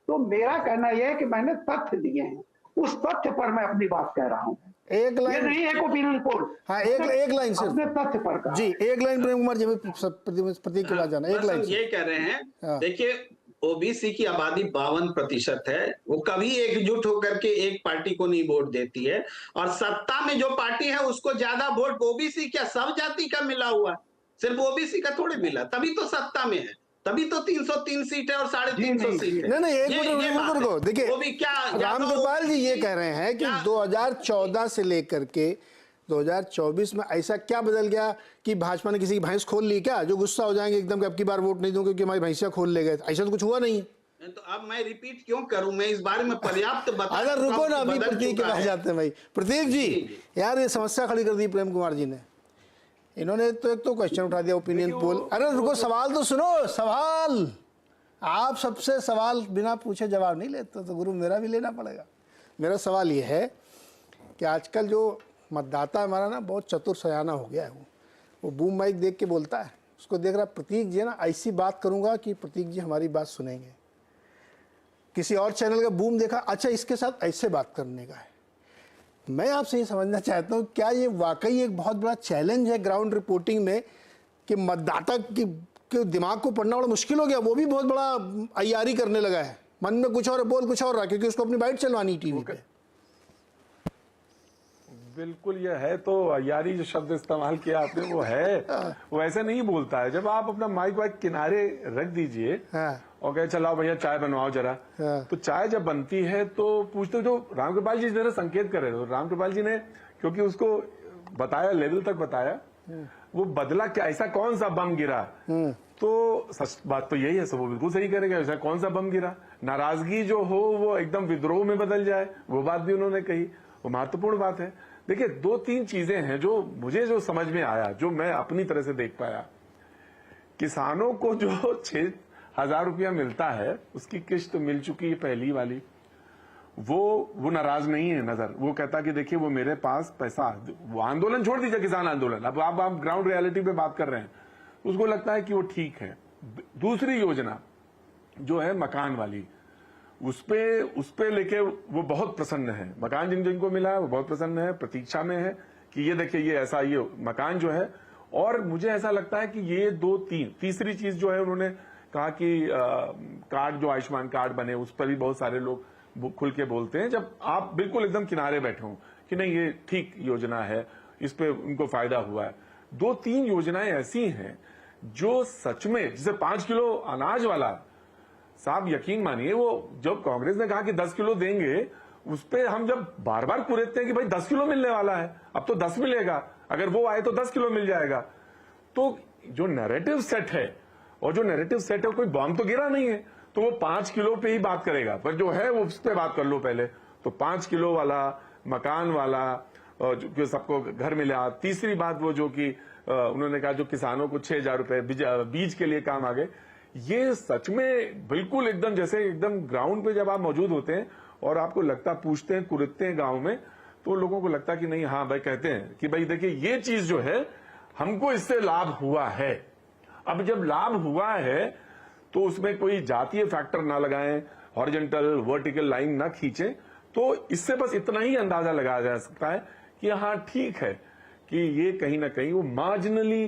तो मेरा कहना यह है कि मैंने तथ्य दिए हैं, उस तथ्य पर मैं अपनी बात कह रहा हूं। एक ये लाइन, नहीं है ओपिनियन पोल। हाँ एक लाइन सिर्फ अपने तथ्य पर कहा। जी, एक लाइन प्रेम कुमार जी प्रतीक के बाद जाना, एक बस लाइन हम से। ये कह रहे हाँ। हैं, देखिए ओबीसी की आबादी 52% है, वो कभी एकजुट होकर के एक पार्टी को नहीं वोट देती है, और सत्ता में जो पार्टी है उसको ज्यादा वोट ओबीसी क्या सब जाति का मिला हुआ, सिर्फ ओबीसी का थोड़ी मिला, तभी तो सत्ता में है, तभी तो 303 सीट है और 350 सीट है। नहीं एक ये मिनट बात रुको, है। देखिए वो भी क्या रामकृपाल जी ये कह रहे हैं कि 2014 से लेकर के 2024 में ऐसा क्या बदल गया कि भाजपा ने किसी की भैंस खोल ली क्या, जो गुस्सा हो जाएंगे एकदम कि अब की बार वोट नहीं दूं क्योंकि हमारी भैंसिया खोल ले गए? ऐसा तो कुछ हुआ नहीं है। तो अब मैं रिपीट क्यों करूं, मैं इस बारे में पर्याप्त बता अगर रुको ना, अभी बदल प्रतीक के चुका पास है। जाते हैं भाई। प्रतीक जी यार ये समस्या खड़ी कर दी प्रेम कुमार जी ने, इन्होंने तो एक तो क्वेश्चन उठा दिया ओपिनियन पोल। अरे रुको, सवाल तो सुनो, सवाल आप सबसे सवाल बिना पूछे जवाब नहीं लेते, तो गुरु मेरा भी लेना पड़ेगा। मेरा सवाल ये है कि आजकल जो मतदाता हमारा ना बहुत चतुर सयाना हो गया है, वो बूम माइक देख के बोलता है, उसको देख रहा प्रतीक जी है ना, ऐसी बात करूंगा कि प्रतीक जी हमारी बात सुनेंगे। किसी और चैनल का बूम देखा, अच्छा इसके साथ ऐसे बात करने का है। मैं आपसे ये समझना चाहता हूँ क्या ये वाकई एक बहुत बड़ा चैलेंज है ग्राउंड रिपोर्टिंग में कि मतदाता के दिमाग को पढ़ना बड़ा मुश्किल हो गया, वो भी बहुत बड़ा अय्यारी करने लगा है, मन में कुछ और बोल कुछ और रहा, क्योंकि उसको अपनी बाइट चलवानी टीवी पे। बिल्कुल ये है, तो यारी जो शब्द इस्तेमाल किया आपने वो है, वो ऐसे नहीं बोलता है। जब आप अपना माइक वाइक किनारे रख दीजिए और कहे चलाओ भैया चाय बनवाओ जरा, तो चाय जब बनती है तो पूछते, जो रामकृपाल जी जरा संकेत कर रहे थे, रामकृपाल जी ने क्योंकि उसको बताया, लेवल तक बताया, वो बदला क्या, ऐसा कौन सा बम गिरा, तो सच बात तो यही है, सब वो बिल्कुल सही करेंगे, ऐसा कौन सा बम गिरा। नाराजगी जो हो वो एकदम विद्रोह में बदल जाए, वो बात भी उन्होंने कही, वो महत्वपूर्ण बात है। देखिए 2-3 चीजें हैं जो मुझे जो समझ में आया, जो मैं अपनी तरह से देख पाया। किसानों को जो 6,000 रुपया मिलता है उसकी किस्त मिल चुकी है पहली वाली, वो नाराज नहीं है नजर, वो कहता कि देखिए वो मेरे पास पैसा, वो आंदोलन छोड़ दीजिए, किसान आंदोलन, अब आप ग्राउंड रियलिटी पे बात कर रहे हैं, उसको लगता है कि वो ठीक है। दूसरी योजना जो है मकान वाली, उस पे लेके वो बहुत प्रसन्न है, मकान जिनको मिला है वो बहुत प्रसन्न है, प्रतीक्षा में है कि ये देखिए ये ऐसा, ये मकान जो है और मुझे ऐसा लगता है कि ये तीसरी चीज जो है, उन्होंने कहा कि कार्ड जो आयुष्मान कार्ड बने उस पर भी बहुत सारे लोग खुल के बोलते हैं, जब आप बिल्कुल एकदम किनारे बैठे हो कि नहीं ये ठीक योजना है, इस पे उनको फायदा हुआ है। 2-3 योजनाएं ऐसी हैं जो सच में, जैसे 5 किलो अनाज वाला, साहब यकीन मानिए, वो जब कांग्रेस ने कहा कि 10 किलो देंगे, उस पे हम जब बार बार कुरेदते हैं कि भाई 10 किलो मिलने वाला है, अब तो 10 मिलेगा, अगर वो आए तो 10 किलो मिल जाएगा। तो जो नैरेटिव सेट है, और जो नैरेटिव सेट है कोई बॉम्ब तो गिरा नहीं है, तो वो 5 किलो पे ही बात करेगा, पर जो है वो उस पे बात कर लो पहले। तो 5 किलो वाला, मकान वाला, जो सबको घर मिला। तीसरी बात वो जो कि उन्होंने कहा जो किसानों को 6,000 रुपए बीज के लिए काम आ गए। ये सच में बिल्कुल एकदम जैसे एकदम ग्राउंड पे जब आप मौजूद होते हैं और आपको लगता, पूछते हैं, कुरेदते हैं गांव में, तो लोगों को लगता कि नहीं, हाँ भाई, कहते हैं कि भाई देखिए ये चीज जो है हमको इससे लाभ हुआ है। अब जब लाभ हुआ है तो उसमें कोई जातीय फैक्टर ना लगाएं, हॉरिजॉन्टल वर्टिकल लाइन ना खींचें, तो इससे बस इतना ही अंदाजा लगाया जा सकता है कि हाँ ठीक है कि ये कहीं ना कहीं वो मार्जिनली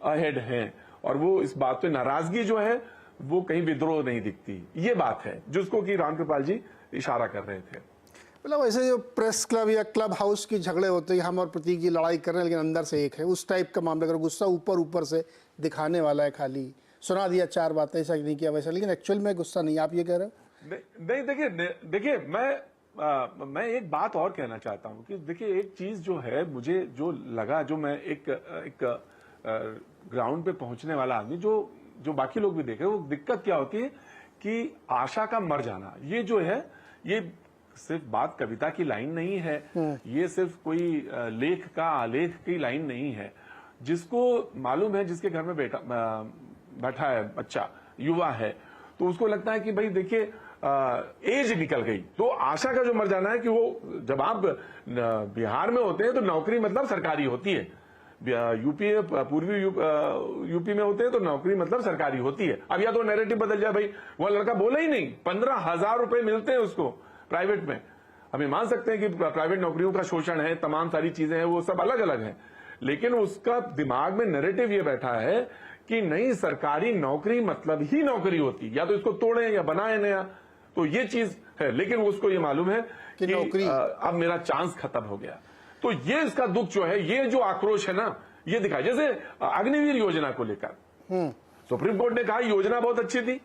अहेड हैं, और वो इस बात पे नाराजगी जो है वो कहीं विद्रोह नहीं दिखती। ये बात है जिसको कि रामकृपाल जी इशारा कर रहे थे। मतलब ऐसे जो प्रेस क्लब या क्लब हाउस की झगड़े होते हैं, हम और प्रतीक जी लड़ाई कर रहे हैं लेकिन अंदर से एक है, उस टाइप का मामला। अगर गुस्सा ऊपर ऊपर से दिखाने वाला है, खाली सुना दिया 4 बातें, ऐसा नहीं किया वैसा, लेकिन एक्चुअल में गुस्सा नहीं, आप ये कह रहे हो? नहीं, देखिए मैं एक बात और कहना चाहता हूं कि देखिए एक चीज जो है मुझे जो लगा, जो मैं एक ग्राउंड पे पहुंचने वाला आदमी, जो बाकी लोग भी देख रहे हैं, वो दिक्कत क्या होती है कि आशा का मर जाना। ये जो है, ये सिर्फ बात कविता की लाइन नहीं है, ये सिर्फ कोई लेख का आलेख की लाइन नहीं है। जिसको मालूम है, जिसके घर में बैठा है बच्चा, युवा है, तो उसको लगता है कि भाई देखिए एज निकल गई, तो आशा का जो मर जाना है कि वो जब आप बिहार में होते हैं तो नौकरी मतलब सरकारी होती है, यूपी पूर्वी यूपी में होते हैं तो नौकरी मतलब सरकारी होती है। अब या तो नैरेटिव बदल जाए, भाई वो लड़का बोला ही नहीं, 15,000 रुपए मिलते हैं उसको प्राइवेट में। हमें मान सकते हैं कि प्राइवेट नौकरियों का शोषण है, तमाम सारी चीजें हैं, वो सब अलग अलग हैं, लेकिन उसका दिमाग में नैरेटिव ये बैठा है कि नहीं, सरकारी नौकरी मतलब ही नौकरी होती, या तो इसको तोड़ें या बनाएं नया, तो ये चीज है। लेकिन उसको ये मालूम है कि नौकरी अब मेरा चांस खत्म हो गया। तो ये इसका दुख जो है, ये जो आक्रोश है ना, ये दिखा। जैसे अग्निवीर योजना को लेकर सुप्रीम कोर्ट ने कहा योजना बहुत अच्छी थी,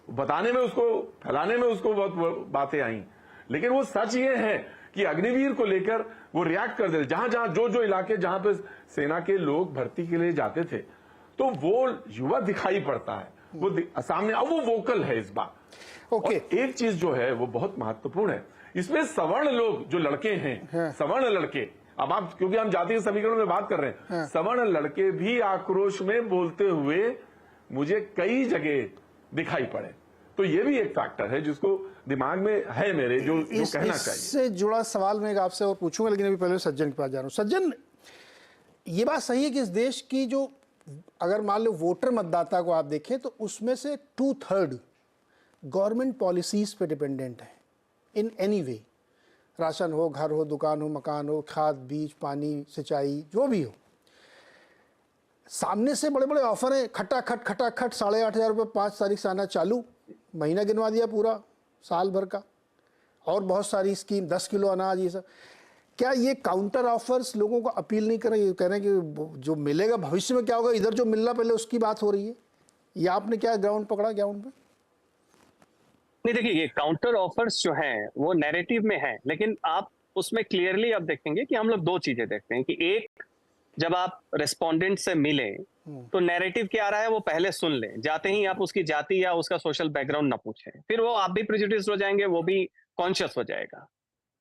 बताने में उसको, फैलाने में उसको बहुत बातें आई, लेकिन वो सच ये है कि अग्निवीर को लेकर वो रिएक्ट कर दे। जहां जहां जो इलाके जहां पे सेना के लोग भर्ती के लिए जाते थे, तो वो युवा दिखाई पड़ता है, वो सामने, अब वो वोकल है इस बार। ओके। एक चीज जो है वो बहुत महत्वपूर्ण है, इसमें सवर्ण लोग जो लड़के हैं, सवर्ण लड़के, अब आप क्योंकि हम जातीय समीकरण में बात कर रहे हैं, सवर्ण लड़के भी आक्रोश में बोलते हुए मुझे कई जगह दिखाई पड़े। तो ये भी एक फैक्टर है जिसको दिमाग में है मेरे, जो कहना चाहिए। इससे जुड़ा सवाल मैं आपसे और पूछूंगा, लेकिन अभी पहले सज्जन के पास जा रहा हूं। सज्जन, ये बात सही है कि इस देश की जो, अगर मान लो वोटर मतदाता को आप देखें तो उसमें से 2/3 गवर्नमेंट पॉलिसीज पे डिपेंडेंट है इन एनी वे। राशन हो, घर हो, दुकान हो, मकान हो, खाद, बीज, पानी, सिंचाई, जो भी हो। सामने से बड़े बड़े ऑफर हैं, खटाखट 8,500 रुपये 5 तारीख से आना चालू, महीना गिनवा दिया पूरा साल भर का, और बहुत सारी स्कीम, 10 किलो अनाज, ये सब। क्या ये काउंटर ऑफर्स लोगों को अपील नहीं कर रहे? कह रहे हैं कि जो मिलेगा भविष्य में क्या होगा, इधर जो मिलना पहले उसकी बात हो रही है। ये आपने क्या ग्राउंड पकड़ा ग्राउंड पे? नहीं, देखिए ये काउंटर ऑफर्स जो हैं वो नैरेटिव में हैं, लेकिन आप उसमें क्लियरली आप देखेंगे कि हम लोग 2 चीजें देखते हैं कि एक, जब आप रेस्पोंडेंट से मिले तो नैरेटिव क्या आ रहा है वो पहले सुन लें, जाते ही आप उसकी जाति या उसका सोशल बैकग्राउंड ना पूछें, फिर वो आप भी प्रेजुडिस्ड हो जाएंगे, वो भी कॉन्शियस हो जाएगा।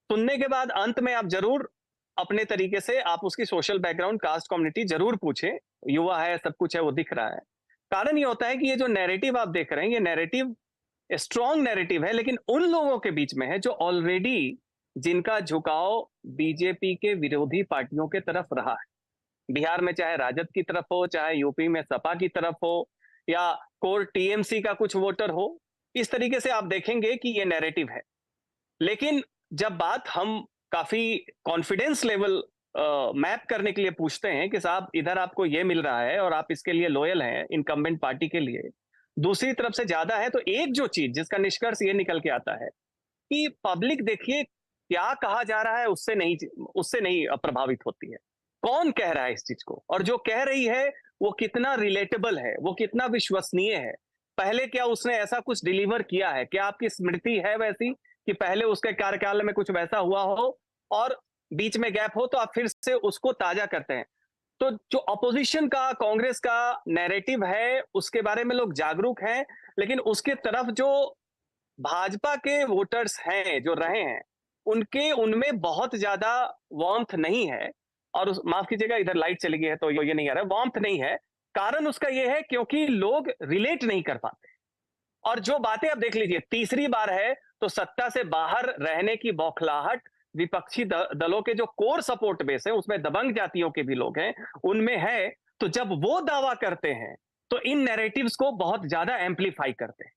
सुनने के बाद अंत में आप जरूर अपने तरीके से आप उसकी सोशल बैकग्राउंड, कास्ट, कम्युनिटी जरूर पूछें, युवा है, सब कुछ है, वो दिख रहा है। कारण ये होता है कि ये जो नैरेटिव आप देख रहे हैं, ये नैरेटिव स्ट्रॉन्ग नैरेटिव है, लेकिन उन लोगों के बीच में है जो ऑलरेडी, जिनका झुकाव बीजेपी के विरोधी पार्टियों के तरफ रहा है। बिहार में चाहे राजद की तरफ हो, चाहे यूपी में सपा की तरफ हो, या कोर टीएमसी का कुछ वोटर हो, इस तरीके से आप देखेंगे कि ये नैरेटिव है। लेकिन जब बात हम काफी कॉन्फिडेंस लेवल मैप करने के लिए पूछते हैं कि साहब इधर आपको ये मिल रहा है और आप इसके लिए लॉयल हैं इनकम्बेंट पार्टी के लिए, दूसरी तरफ से ज्यादा है, तो एक जो चीज जिसका निष्कर्ष ये निकल के आता है कि पब्लिक देखिए क्या कहा जा रहा है उससे नहीं प्रभावित होती है, कौन कह रहा है इस चीज को, और जो कह रही है वो कितना रिलेटेबल है, वो कितना विश्वसनीय है, पहले क्या उसने ऐसा कुछ डिलीवर किया है, क्या आपकी स्मृति है वैसी कि पहले उसके कार्यकाल में कुछ वैसा हुआ हो और बीच में गैप हो तो आप फिर से उसको ताजा करते हैं। तो जो अपोजिशन का, कांग्रेस का नैरेटिव है उसके बारे में लोग जागरूक हैं, लेकिन उसके तरफ जो भाजपा के वोटर्स हैं जो रहे हैं उनमें बहुत ज्यादा वार्मथ नहीं है, और माफ कीजिएगा इधर लाइट चली गई है तो ये नहीं आ रहा है, वार्मथ नहीं है। कारण उसका ये है क्योंकि लोग रिलेट नहीं कर पाते, और जो बातें आप देख लीजिए तीसरी बार है तो सत्ता से बाहर रहने की बौखलाहट विपक्षी दलों के जो कोर सपोर्ट बेस है उसमें दबंग जातियों के भी लोग हैं उनमें है, तो जब वो दावा करते हैं तो इन नैरेटिव्स को बहुत ज्यादा एम्पलीफाई करते हैं।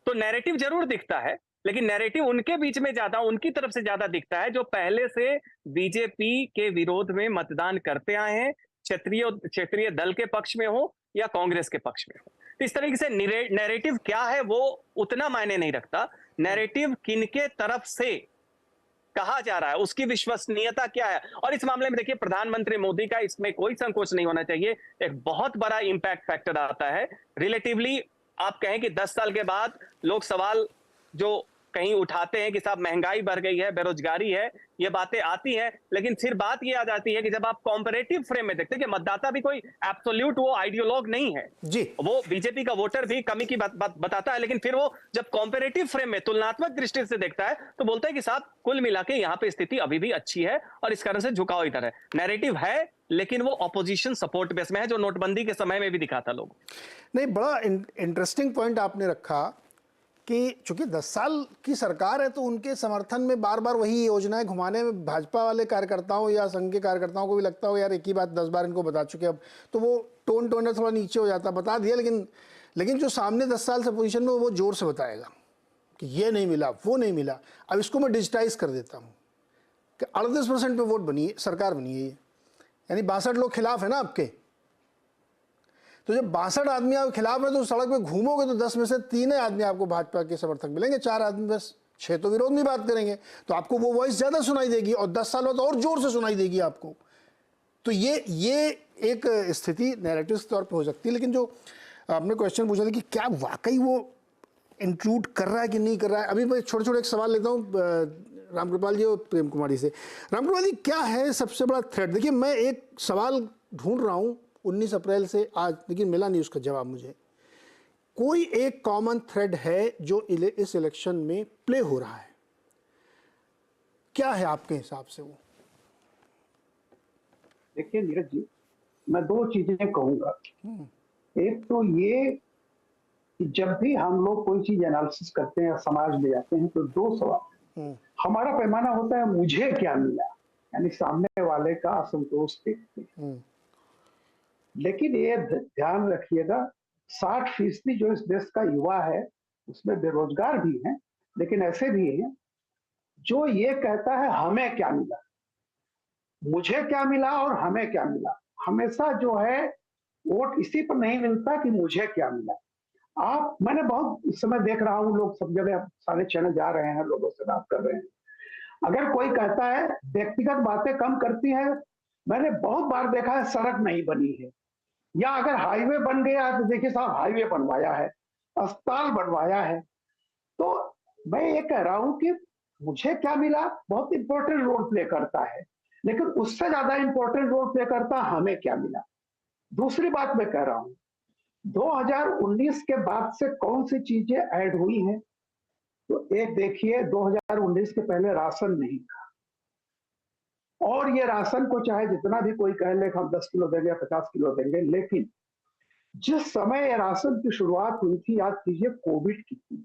तो नैरेटिव जरूर दिखता है, लेकिन नैरेटिव उनके बीच में ज्यादा, उनकी तरफ से ज्यादा दिखता है जो पहले से बीजेपी के विरोध में मतदान करते आए हैं, क्षेत्रीय दल के पक्ष में हो या कांग्रेस के पक्ष में हो। तो इस तरीके से नैरेटिव क्या है वो उतना मायने नहीं रखता, नैरेटिव किनके तरफ से कहा जा रहा है उसकी विश्वसनीयता क्या है। और इस मामले में देखिए प्रधानमंत्री मोदी का इसमें कोई संकोच नहीं होना चाहिए, एक बहुत बड़ा इंपैक्ट फैक्टर आता है रिलेटिवली। आप कहें कि 10 साल के बाद लोग सवाल जो कहीं उठाते हैं कि साहब महंगाई बढ़ गई है, बेरोजगारी है, ये बातें आती हैं, लेकिन फिर बात ये आ जाती है कि जब आप कॉम्परेटिव फ्रेम में देखते हैं कि मतदाता भी कोई एब्सोल्यूट वो आइडियोलॉग नहीं है जी, वो बीजेपी का वोटर भी कमी की बात बताता है, लेकिन फिर वो जब कॉम्परेटिव फ्रेम में तुलनात्मक दृष्टि से देखता है तो बोलता है कि साहब कुल मिला के यहाँ पे स्थिति अभी भी अच्छी है और इस कारण से झुकाव इधर है। नैरेटिव है लेकिन वो ऑपोजिशन सपोर्ट बेस में है, जो नोटबंदी के समय में भी दिखा था लोग। नहीं, बड़ा इंटरेस्टिंग पॉइंट आपने रखा कि चूंकि 10 साल की सरकार है तो उनके समर्थन में बार बार वही योजनाएं घुमाने में भाजपा वाले कार्यकर्ताओं या संघ के कार्यकर्ताओं को भी लगता हो यार एक ही बात 10 बार इनको बता चुके, अब तो वो टोन थोड़ा नीचे हो जाता, बता दिया, लेकिन जो सामने 10 साल से पोजीशन में वो जोर से बताएगा कि ये नहीं मिला, वो नहीं मिला। अब इसको मैं डिजिटाइज कर देता हूँ कि 38% पे वोट बनी, सरकार बनी है ये, यानी 62 लोग खिलाफ है ना आपके। तो जब 62 आदमी आप खिलाफ है तो सड़क पे घूमोगे तो 10 में से 3 आदमी आपको भाजपा के समर्थक मिलेंगे, 4 आदमी बस, 6 तो विरोध में बात करेंगे, तो आपको वो वॉइस ज़्यादा सुनाई देगी और 10 साल बाद और जोर से सुनाई देगी आपको। तो ये एक स्थिति नैरेटिव के तौर पे हो सकती है। लेकिन जो आपने क्वेश्चन पूछा था कि क्या वाकई वो इंक्लूड कर रहा है कि नहीं कर रहा है, अभी मैं छोटे एक सवाल लेता हूँ रामकृपाल जी और प्रेम कुमारी से। रामकृपाल जी, क्या है सबसे बड़ा थ्रेट? देखिए मैं एक सवाल ढूंढ रहा हूँ 19 अप्रैल से आज, लेकिन मिला नहीं उसका जवाब मुझे। कोई एक कॉमन थ्रेड है जो इस इलेक्शन में प्ले हो रहा है, क्या है आपके हिसाब से वो? देखिए नीरज जी, मैं 2 चीजें कहूंगा। एक तो ये कि जब भी हम लोग कोई चीज एनालिसिस करते हैं या समाज में जाते हैं तो 2 सवाल, हमारा पैमाना होता है मुझे क्या मिला, यानी सामने वाले का असंतोष देखते हैं। लेकिन ये ध्यान रखिएगा 60% जो इस देश का युवा है उसमें बेरोजगार भी हैं, लेकिन ऐसे भी हैं जो ये कहता है हमें क्या मिला, मुझे क्या मिला और हमें क्या मिला। हमेशा जो है वोट इसी पर नहीं मिलता कि मुझे क्या मिला। मैंने बहुत इस समय देख रहा हूं, लोग सब जगह सारे चैनल जा रहे हैं, लोगों से बात कर रहे हैं। अगर कोई कहता है व्यक्तिगत बातें कम करती है, मैंने बहुत बार देखा है सड़क नहीं बनी है, या अगर हाईवे बन गया तो देखिए साहब हाईवे बनवाया है, अस्पताल बनवाया है। तो मैं ये कह रहा हूं कि मुझे क्या मिला बहुत इंपॉर्टेंट रोल प्ले करता है, लेकिन उससे ज्यादा इंपॉर्टेंट रोल प्ले करता हमें क्या मिला। दूसरी बात मैं कह रहा हूं 2019 के बाद से कौन सी चीजें ऐड हुई हैं, तो एक देखिए 2019 के पहले राशन नहीं था, और ये राशन को चाहे जितना भी कोई कह ले हम 10 किलो देंगे 50 किलो देंगे, लेकिन जिस समय ये राशन की शुरुआत हुई थी, याद कीजिए कोविड की थी,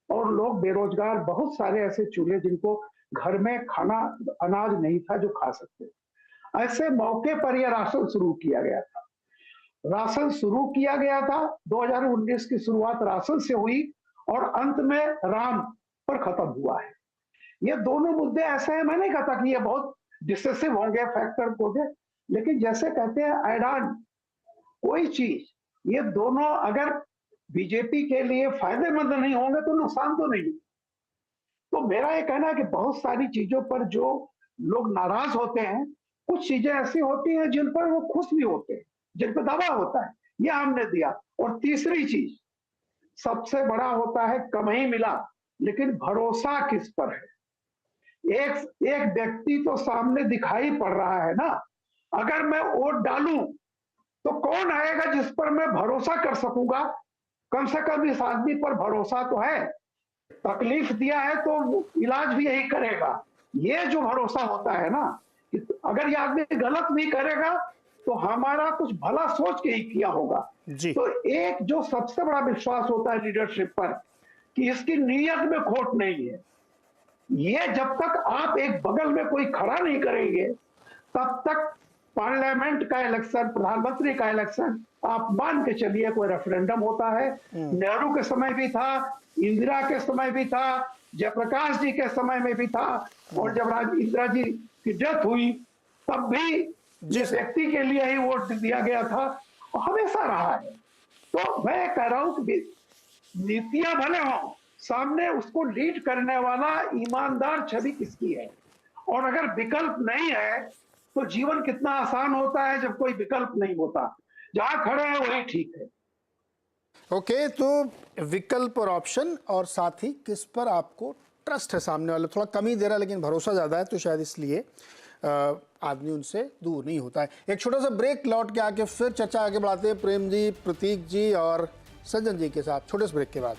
और लोग बेरोजगार, बहुत सारे ऐसे चूल्हे जिनको घर में खाना अनाज नहीं था जो खा सकते, ऐसे मौके पर यह राशन शुरू किया गया था। राशन शुरू किया गया था, 2019 की शुरुआत राशन से हुई और अंत में राम पर खत्म हुआ है। ये दोनों मुद्दे ऐसे हैं, मैं नहीं कहता कि ये बहुत डिसेसिव होंगे, फैक्टर होंगे, लेकिन जैसे कहते हैं ऐड ऑन, कोई चीज, ये दोनों अगर बीजेपी के लिए फायदेमंद नहीं होंगे तो नुकसान तो नहीं। तो मेरा ये कहना है कि बहुत सारी चीजों पर जो लोग नाराज होते हैं, कुछ चीजें ऐसी होती हैं जिन पर वो खुश भी होते हैं, जिन पर दबाव होता है, ये हमने दिया। और तीसरी चीज सबसे बड़ा होता है, कम ही मिला लेकिन भरोसा किस पर है। एक व्यक्ति तो सामने दिखाई पड़ रहा है ना, अगर मैं वोट डालूं तो कौन आएगा जिस पर मैं भरोसा कर सकूंगा, कम से कम इस आदमी पर भरोसा तो है, तकलीफ दिया है तो इलाज भी यही करेगा। ये जो भरोसा होता है ना, कि अगर ये आदमी गलत भी करेगा तो हमारा कुछ भला सोच के ही किया होगा जी। तो एक जो सबसे बड़ा विश्वास होता है लीडरशिप पर, कि इसकी नीयत में खोट नहीं है, ये जब तक आप एक बगल में कोई खड़ा नहीं करेंगे तब तक पार्लियामेंट का इलेक्शन, प्रधानमंत्री का इलेक्शन, आप मान के चलिए कोई रेफरेंडम होता है। नेहरू के समय भी था, इंदिरा के समय भी था, जयप्रकाश जी के समय में भी था, और जब इंदिरा जी की डेथ हुई तब भी जिस व्यक्ति के लिए ही वोट दिया गया था, और हमेशा रहा है। तो मैं कह रहा हूं कि नीतियां भले हों, सामने उसको लीड करने वाला ईमानदार छवि किसकी है। और अगर विकल्प नहीं है तो जीवन कितना आसान होता है जब कोई विकल्प नहीं होता, जहां खड़े हैं वही ठीक है। ओके, तो विकल्प और ऑप्शन, और साथ ही किस पर आपको ट्रस्ट है सामने वाले, थोड़ा कम ही दे रहा है लेकिन भरोसा ज़्यादा है, तो शायद इसलिए आदमी उनसे दूर नहीं होता है। एक छोटा सा ब्रेक, लौट के आके फिर चर्चा आगे बढ़ाते हैं प्रेम जी, प्रतीक जी और सज्जन जी के साथ, छोटे से ब्रेक के बाद।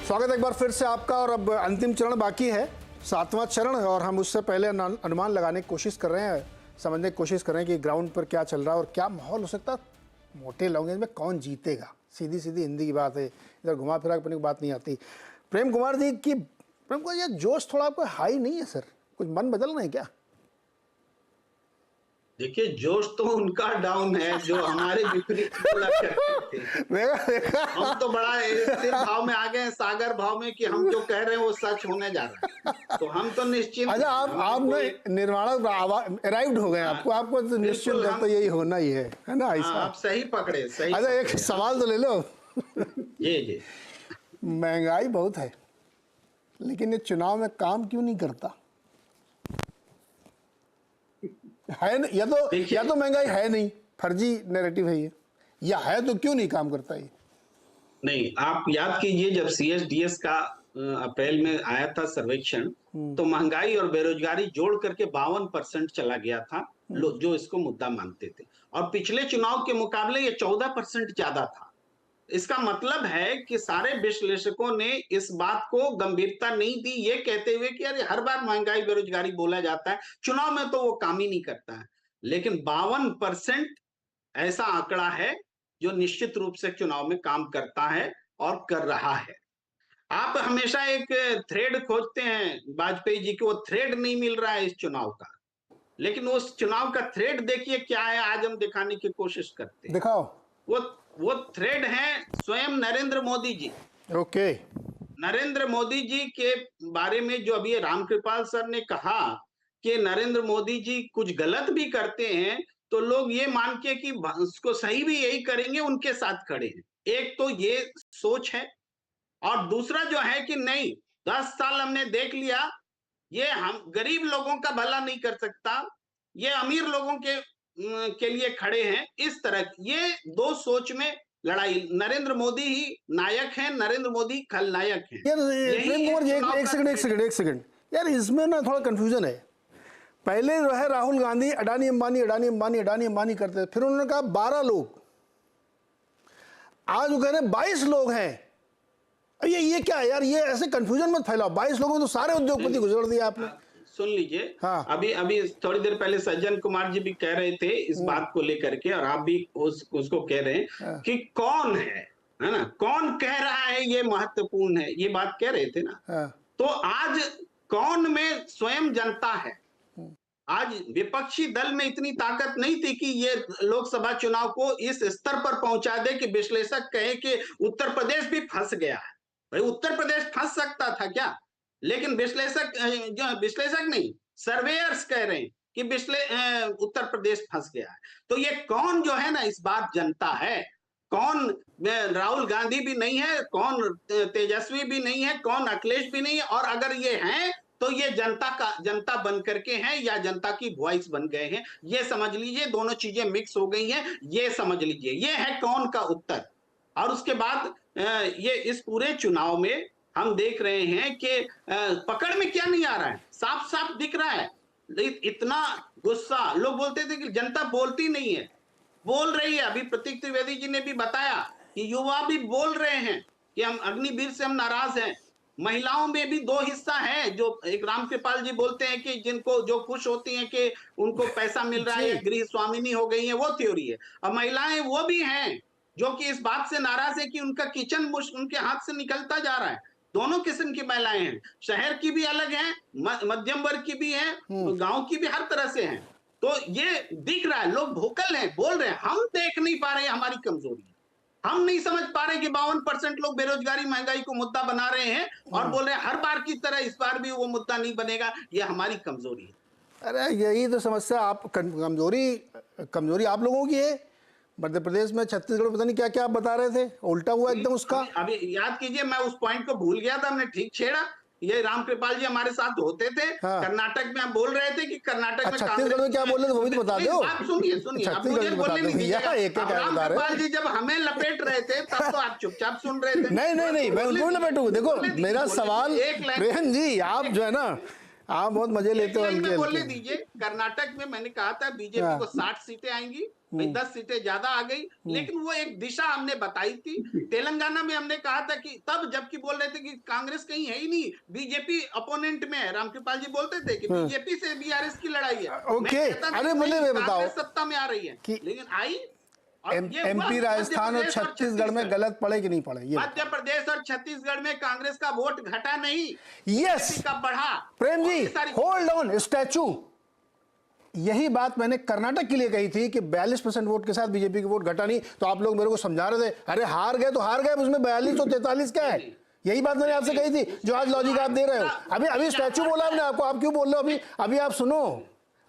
स्वागत एक बार फिर से आपका। और अब अंतिम चरण बाकी है, 7वां चरण, और हम उससे पहले अनुमान लगाने की कोशिश कर रहे हैं, समझने की कोशिश कर रहे हैं कि ग्राउंड पर क्या चल रहा है और क्या माहौल हो सकता है। मोटे लॉन्ग रेंज में कौन जीतेगा, सीधी सीधी हिंदी की बात है, इधर घुमा फिरा करने की बात नहीं आती। प्रेम कुमार जी की, प्रेम कुमार, ये जोश थोड़ा आपको हाई नहीं है सर, कुछ मन बदल रहे हैं क्या? देखिए, जोश तो उनका डाउन है जो हमारे विपरीत बोला करते थे। देखा हम तो बड़ा स्थिर भाव में आ गए हैं, सागर भाव में, कि हम जो कह रहे हैं वो सच होने जा रहा है, तो हम तो निश्चिंत। अच्छा, आप निर्माण अराइव्ड हो गए, आपको तो निश्चित तो यही होना ही है ना ऐसा? आप सही पकड़े, सही। अच्छा, एक सवाल तो ले लो। जी जी। महंगाई बहुत है, लेकिन ये चुनाव में काम क्यों नहीं करता है? या तो महंगाई है नहीं, फर्जी नैरेटिव है ये, या है तो क्यों नहीं काम करता ये? नहीं, आप याद कीजिए जब CSDS का अप्रैल में आया था सर्वेक्षण, तो महंगाई और बेरोजगारी जोड़ करके 52% चला गया था, जो इसको मुद्दा मानते थे, और पिछले चुनाव के मुकाबले ये 14% ज्यादा था। इसका मतलब है कि सारे विश्लेषकों ने इस बात को गंभीरता नहीं दी, ये कहते हुए कि अरे हर बार महंगाई बेरोजगारी बोला जाता है, चुनाव में तो वो काम ही नहीं करता है। लेकिन 52% ऐसा आंकड़ा है जो निश्चित रूप से चुनाव में काम करता है और कर रहा है। आप हमेशा एक थ्रेड खोजते हैं वाजपेयी जी को, वो थ्रेड नहीं मिल रहा है इस चुनाव का, लेकिन उस चुनाव का थ्रेड देखिए क्या है, आज हम दिखाने की कोशिश करते हैं। दिखाओ। वो थ्रेड है स्वयं नरेंद्र मोदी जी। ओके। नरेंद्र मोदी जी के बारे में जो अभी रामकृपाल सर ने कहा कि नरेंद्र मोदी जी कुछ गलत भी करते हैं तो लोग ये मान के कि उसको सही भी यही करेंगे, उनके साथ खड़े हैं। एक तो ये सोच है, और दूसरा जो है कि नहीं, 10 साल हमने देख लिया, ये हम गरीब लोगों का भला नहीं कर सकता, ये अमीर लोगों के लिए खड़े हैं। इस तरह ये दो सोच में लड़ाई, नरेंद्र मोदी ही नायक हैं, नरेंद्र मोदी खलनायक हैं। यार प्रेम कुमार जी, एक सेकंड यार, इसमें ना थोड़ा कंफ्यूजन है। पहले जो है राहुल गांधी अडानी अंबानी करते थे, फिर उन्होंने कहा 12 लोग, आज वो कह रहे हैं 22 लोग हैं। ये क्या है यार, ये ऐसे कंफ्यूजन मत फैलाओ। 22 लोगों में तो सारे उद्योगपति गुजर दिया आपने। सुन लीजिए, हाँ। अभी थोड़ी देर पहले सज्जन कुमार जी भी कह रहे थे इस बात को लेकर के, और आप भी उसको कह रहे हैं कि कौन है ना, कौन कह रहा है ये महत्वपूर्ण है, ये बात कह रहे थे ना। तो आज कौन में स्वयं जनता है। आज विपक्षी दल में इतनी ताकत नहीं थी कि ये लोकसभा चुनाव को इस स्तर पर पहुंचा दे कि विश्लेषक कहे कि उत्तर प्रदेश भी फंस गया है। भाई उत्तर प्रदेश फंस सकता था क्या? लेकिन विश्लेषक नहीं, सर्वेयर्स कह रहे हैं कि उत्तर प्रदेश फंस गया है। तो ये कौन जो है ना, इस बार जनता है, कौन राहुल गांधी भी नहीं है, कौन तेजस्वी भी नहीं है, कौन अखिलेश भी नहीं है, और अगर ये हैं तो ये जनता बन करके हैं या जनता की वॉइस बन गए हैं। ये समझ लीजिए, दोनों चीजें मिक्स हो गई हैं, ये समझ लीजिए, ये है कौन का उत्तर। और उसके बाद ये इस पूरे चुनाव में हम देख रहे हैं कि पकड़ में क्या नहीं आ रहा है, साफ साफ दिख रहा है। इतना गुस्सा, लोग बोलते थे कि जनता बोलती नहीं है, बोल रही है। अभी प्रतीक त्रिवेदी जी ने भी बताया कि युवा भी बोल रहे हैं कि हम अग्निवीर से हम नाराज हैं। महिलाओं में भी दो हिस्सा है, जो एक रामकृपाल जी बोलते हैं कि जिनको जो खुश होती हैं कि उनको पैसा मिल रहा है, गृह स्वामिनी हो गई है, वो थ्योरी है। और महिलाएं वो भी हैं जो कि इस बात से नाराज है कि उनका किचन उनके हाथ से निकलता जा रहा है। दोनों किस्म की महिलाएं हैं, शहर की भी अलग हैं, मध्यम वर्ग की भी हैं, गांव की भी, हर तरह से हैं। तो ये दिख रहा है, लोग वोकल हैं, बोल रहे हैं। हम देख नहीं पा रहे हैं, हमारी कमजोरी है। हम नहीं समझ पा रहे कि 52% लोग बेरोजगारी महंगाई को मुद्दा बना रहे हैं और बोल रहे हैं हर बार की तरह इस बार भी वो मुद्दा नहीं बनेगा। ये हमारी कमजोरी है। अरे यही तो समस्या, आप कमजोरी आप लोगों की है। मध्य प्रदेश में, छत्तीसगढ़ में पता नहीं क्या क्या आप बता रहे थे, उल्टा हुआ एकदम उसका। अभी याद कीजिए, मैं उस पॉइंट को भूल गया था, हमने ठीक छेड़ा। ये रामकृपाल जी हमारे साथ होते थे। हाँ। कर्नाटक में हम बोल रहे थे कि कर्नाटक में छत्तीसगढ़ में क्या बोल रहे थे वो भी तो बता दो। आप सुनिए आप मुझे बोलने नहीं दीजिएगा। रामकृपाल जी जब हमें लपेट रहे थे तब तो आप चुपचाप सुन रहे थे। नहीं, मैं उनको लपेटूंगा। देखो मेरा सवाल, प्रेम जी आप जो है ना, आप बहुत मजे लेते हो हल्के बोलने दीजिए। कर्नाटक में मैंने कहा था बीजेपी को 60 सीटें आएंगी, 10 सीटें ज्यादा आ गई, लेकिन वो एक दिशा हमने बताई थी। तेलंगाना में हमने कहा था कि तब जबकि बोल रहे थे कि कांग्रेस कहीं है ही नहीं, बीजेपी अपोनेंट में है। रामकृपाल जी बोलते थे कि बीजेपी से बीआरएस की लड़ाई है। ओके, अरे मुझे बताओ, सत्ता में आ रही है, लेकिन आई। एमपी, राजस्थान और छत्तीसगढ़ में गलत पड़े कि नहीं पड़े? मध्य प्रदेश और छत्तीसगढ़ में कांग्रेस का वोट घटा नहीं, यस का बढ़ा। Prem ji, hold on statue. यही बात मैंने कर्नाटक के लिए कही थी कि 42% वोट के साथ बीजेपी का वोट घटा नहीं। तो आप लोग मेरे को समझा रहे थे, अरे हार गए तो हार गए, उसमें 42 और 43 क्या है? यही बात मैंने आपसे कही थी, जो आज लॉजिक आप दे रहे हो। अभी स्टैचू बोला हमने आपको, आप क्यों बोल रहे हो? अभी आप सुनो,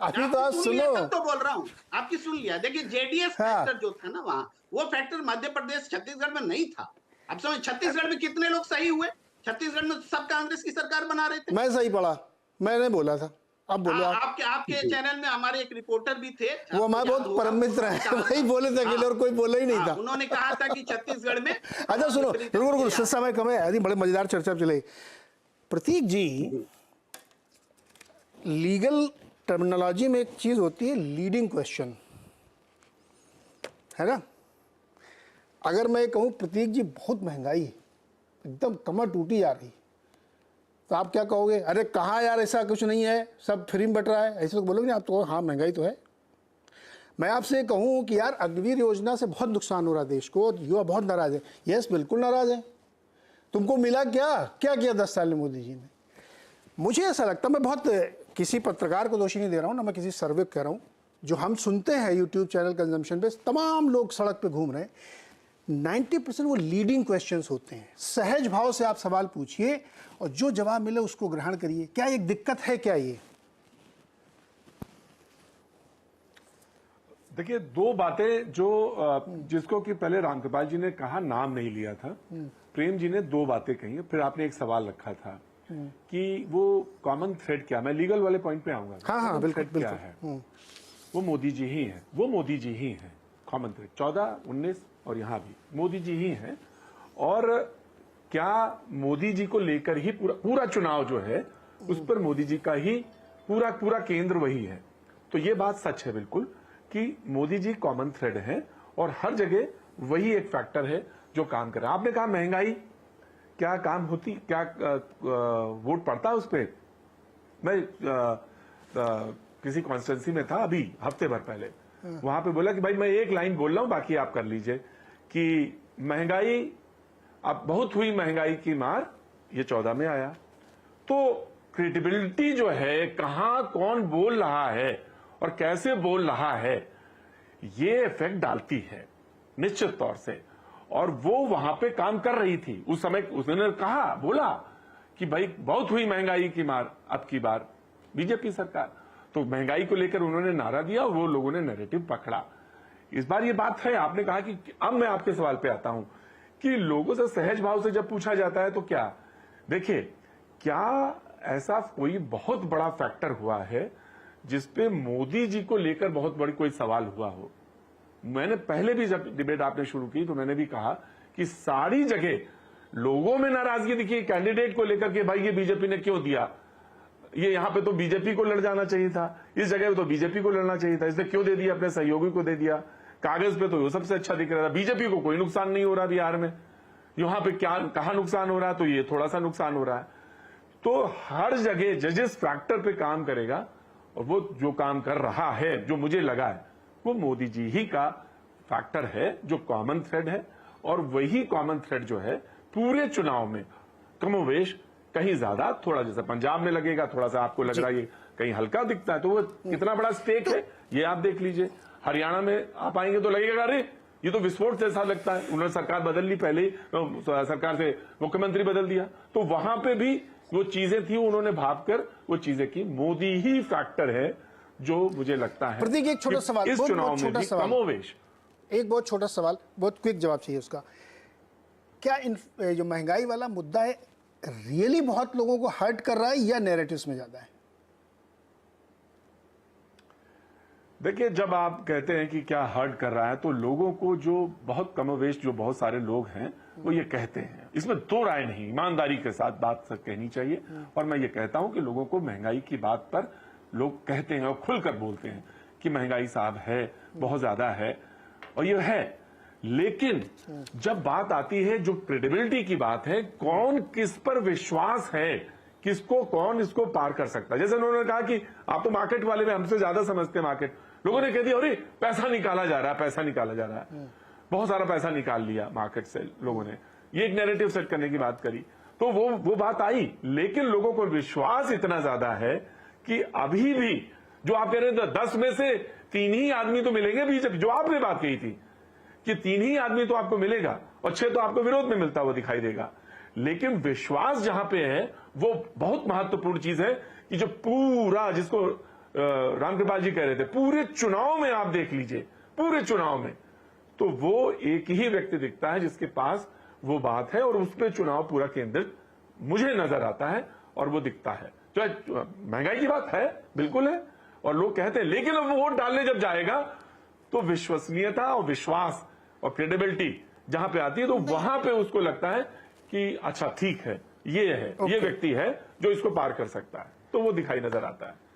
अभी तो आप सुनो। तब तो बोल रहा हूँ, आपकी सुन लिया। देखिए जेडीएस फैक्टर जो था ना वहां, वो फैक्टर मध्य प्रदेश छत्तीसगढ़ में नहीं था। अब समझ, छत्तीसगढ़ में कितने लोग सही हुए? छत्तीसगढ़ में सब कांग्रेस की सरकार बना रहे थे। मैं सही पढ़ा, मैंने बोला था। अब बोले आपके चैनल में हमारे एक रिपोर्टर भी थे, वो हमारे बहुत परम मित्र हैं, वही बोले थे अकेले और कोई बोला ही नहीं था। उन्होंने कहा था कि छत्तीसगढ़ में अच्छा सुनो, रुको, समय कम है, अरे बड़े मजेदार चर्चा चले। प्रतीक जी, लीगल टर्मिनोलॉजी में एक चीज होती है लीडिंग क्वेश्चन, है ना? अगर मैं कहूँ प्रतीक जी बहुत महंगाई है, एकदम कमर टूटी जा रही, तो आप क्या कहोगे? अरे कहाँ यार, ऐसा कुछ नहीं है, सब फ्री में बट रहा है, ऐसे तो बोलोगे नहीं आप? तो हाँ महंगाई तो है। मैं आपसे कहूँ कि यार अग्निवीर योजना से बहुत नुकसान हो रहा है देश को, युवा बहुत नाराज है। यस बिल्कुल नाराज है। तुमको मिला क्या किया 10 साल में मोदी जी ने? मुझे ऐसा लगता, मैं बहुत किसी पत्रकार को दोषी नहीं दे रहा हूँ ना, मैं किसी सर्वे कह रहा हूँ, जो हम सुनते हैं यूट्यूब चैनल कंजम्पशन पे, तमाम लोग सड़क पे घूम रहे हैं, 90% वो लीडिंग क्वेश्चंस होते हैं। सहज भाव से आप सवाल पूछिए और जो जवाब मिले उसको ग्रहण करिए। क्या एक दिक्कत है क्या ये? देखिए, दो बातें जो जिसको कि पहले रामकृपाल जी ने कहा, नाम नहीं लिया था, प्रेम जी ने दो बातें कही, फिर आपने एक सवाल रखा था कि वो कॉमन थ्रेड क्या, मैं लीगल वाले पॉइंट पे आऊंगा। हाँ, बिल्कुल क्या है? वो मोदी जी ही है, वो मोदी जी ही है कॉमन थ्रेड। 14, 19 और यहां भी मोदी जी ही है। और क्या मोदी जी को लेकर ही पूरा चुनाव जो है उस पर मोदी जी का ही पूरा केंद्र वही है। तो ये बात सच है बिल्कुल कि मोदी जी कॉमन थ्रेड है और हर जगह वही एक फैक्टर है जो काम कर रहा है। आपने कहा महंगाई क्या काम होती, क्या वोट पड़ता है उस पर? मैं किसी कॉन्स्टिट्यूंसी में था अभी हफ्ते भर पहले, वहां पे बोला कि भाई मैं एक लाइन बोल रहा हूं, बाकी आप कर लीजिए, कि महंगाई अब बहुत हुई, महंगाई की मार, ये 14 में आया। तो क्रेडिबिलिटी जो है, कहां कौन बोल रहा है और कैसे बोल रहा है, ये इफेक्ट डालती है निश्चित तौर से। और वो वहां पे काम कर रही थी उस समय। उसने कहा, बोला कि भाई बहुत हुई महंगाई की मार अब की बार बीजेपी सरकार, तो महंगाई को लेकर उन्होंने नारा दिया और वो लोगों ने नैरेटिव पकड़ा। इस बार ये बात है, आपने कहा कि अब मैं आपके सवाल पे आता हूं कि लोगों से सहज भाव से जब पूछा जाता है तो क्या, देखिए, क्या ऐसा कोई बहुत बड़ा फैक्टर हुआ है जिसपे मोदी जी को लेकर बहुत बड़ी कोई सवाल हुआ हो? मैंने पहले भी जब डिबेट आपने शुरू की तो मैंने भी कहा कि सारी जगह लोगों में नाराजगी दिखी कैंडिडेट को लेकर के, भाई ये बीजेपी ने क्यों दिया, ये यहां पे तो बीजेपी को लड़ जाना चाहिए था, इस जगह पे तो बीजेपी को लड़ना चाहिए था, इसने क्यों दे दिया, अपने सहयोगी को दे दिया, कागज पे तो वो सबसे अच्छा दिख रहा था, बीजेपी को कोई नुकसान नहीं हो रहा बिहार में, यहां पे क्या कहां नुकसान हो रहा है, तो ये थोड़ा सा नुकसान हो रहा है। तो हर जगह जजेस फैक्टर पे काम करेगा और वो जो काम कर रहा है, जो मुझे लगा है, वो मोदी जी ही का फैक्टर है जो कॉमन थ्रेड है। और वही कॉमन थ्रेड जो है पूरे चुनाव में कमोवेश कहीं ज्यादा, थोड़ा जैसे पंजाब में लगेगा, थोड़ा सा आपको लग रहा है ये कहीं हल्का दिखता है, तो वो कितना बड़ा स्टेक है ये आप देख लीजिए। हरियाणा में आप आएंगे तो लगेगा अरे ये तो विस्फोट जैसा लगता है, उन्होंने सरकार बदल ली, पहले ही सरकार से मुख्यमंत्री बदल दिया, तो वहां पे भी वो चीजें थी, उन्होंने भापकर वो चीजें की। मोदी ही फैक्टर है जो मुझे लगता है। प्रतीक, एक छोटा सवाल, इस चुनाव में भी कमोवेश, एक बहुत छोटा सवाल, बहुत क्विक जवाब चाहिए उसका। क्या जो महंगाई वाला मुद्दा है रियली बहुत लोगों को हर्ट कर रहा है या नैरेटिव्स में ज्यादा है? देखिए, जब आप कहते हैं कि क्या हर्ट कर रहा है, तो लोगों को जो बहुत कमोवेश जो बहुत सारे लोग हैं वो ये कहते हैं, इसमें दो राय नहीं, ईमानदारी के साथ बात कहनी चाहिए। और मैं ये कहता हूं कि लोगों को महंगाई की बात पर लोग कहते हैं और खुलकर बोलते हैं कि महंगाई साहब है, बहुत ज्यादा है, और ये है। लेकिन जब बात आती है जो क्रेडिबिलिटी की बात है, कौन किस पर विश्वास है, किसको कौन इसको पार कर सकता है। जैसे उन्होंने कहा कि आप तो मार्केट वाले में हमसे ज्यादा समझते हैं मार्केट, लोगों ने कह दिया अरे पैसा निकाला जा रहा है, पैसा निकाला जा रहा है, बहुत सारा पैसा निकाल लिया मार्केट से लोगों ने, ये एक नैरेटिव सेट करने की बात करी, तो वो बात आई। लेकिन लोगों को विश्वास इतना ज्यादा है कि अभी भी जो आप कह रहे थे 10 में से 3 ही आदमी तो मिलेंगे बीजेपी, जो आपने बात कही थी कि 3 ही आदमी तो आपको मिलेगा और 6 तो आपको विरोध में मिलता हुआ दिखाई देगा। लेकिन विश्वास जहां पे है वो बहुत महत्वपूर्ण चीज है कि जो पूरा, जिसको रामकृपाल जी कह रहे थे, पूरे चुनाव में आप देख लीजिए, पूरे चुनाव में तो वो एक ही व्यक्ति दिखता है जिसके पास वो बात है और उस पर चुनाव पूरा केंद्रित मुझे नजर आता है और वो दिखता है। जो महंगाई की बात है, बिल्कुल है, और लोग कहते हैं, लेकिन अब वोट डालने जब जाएगा तो विश्वसनीयता और विश्वास और क्रेडिबिलिटी जहां पे आती है, तो वहां पे उसको लगता है कि अच्छा ठीक है, ये है, ये व्यक्ति है जो इसको पार कर सकता है, तो वो दिखाई नजर आता है।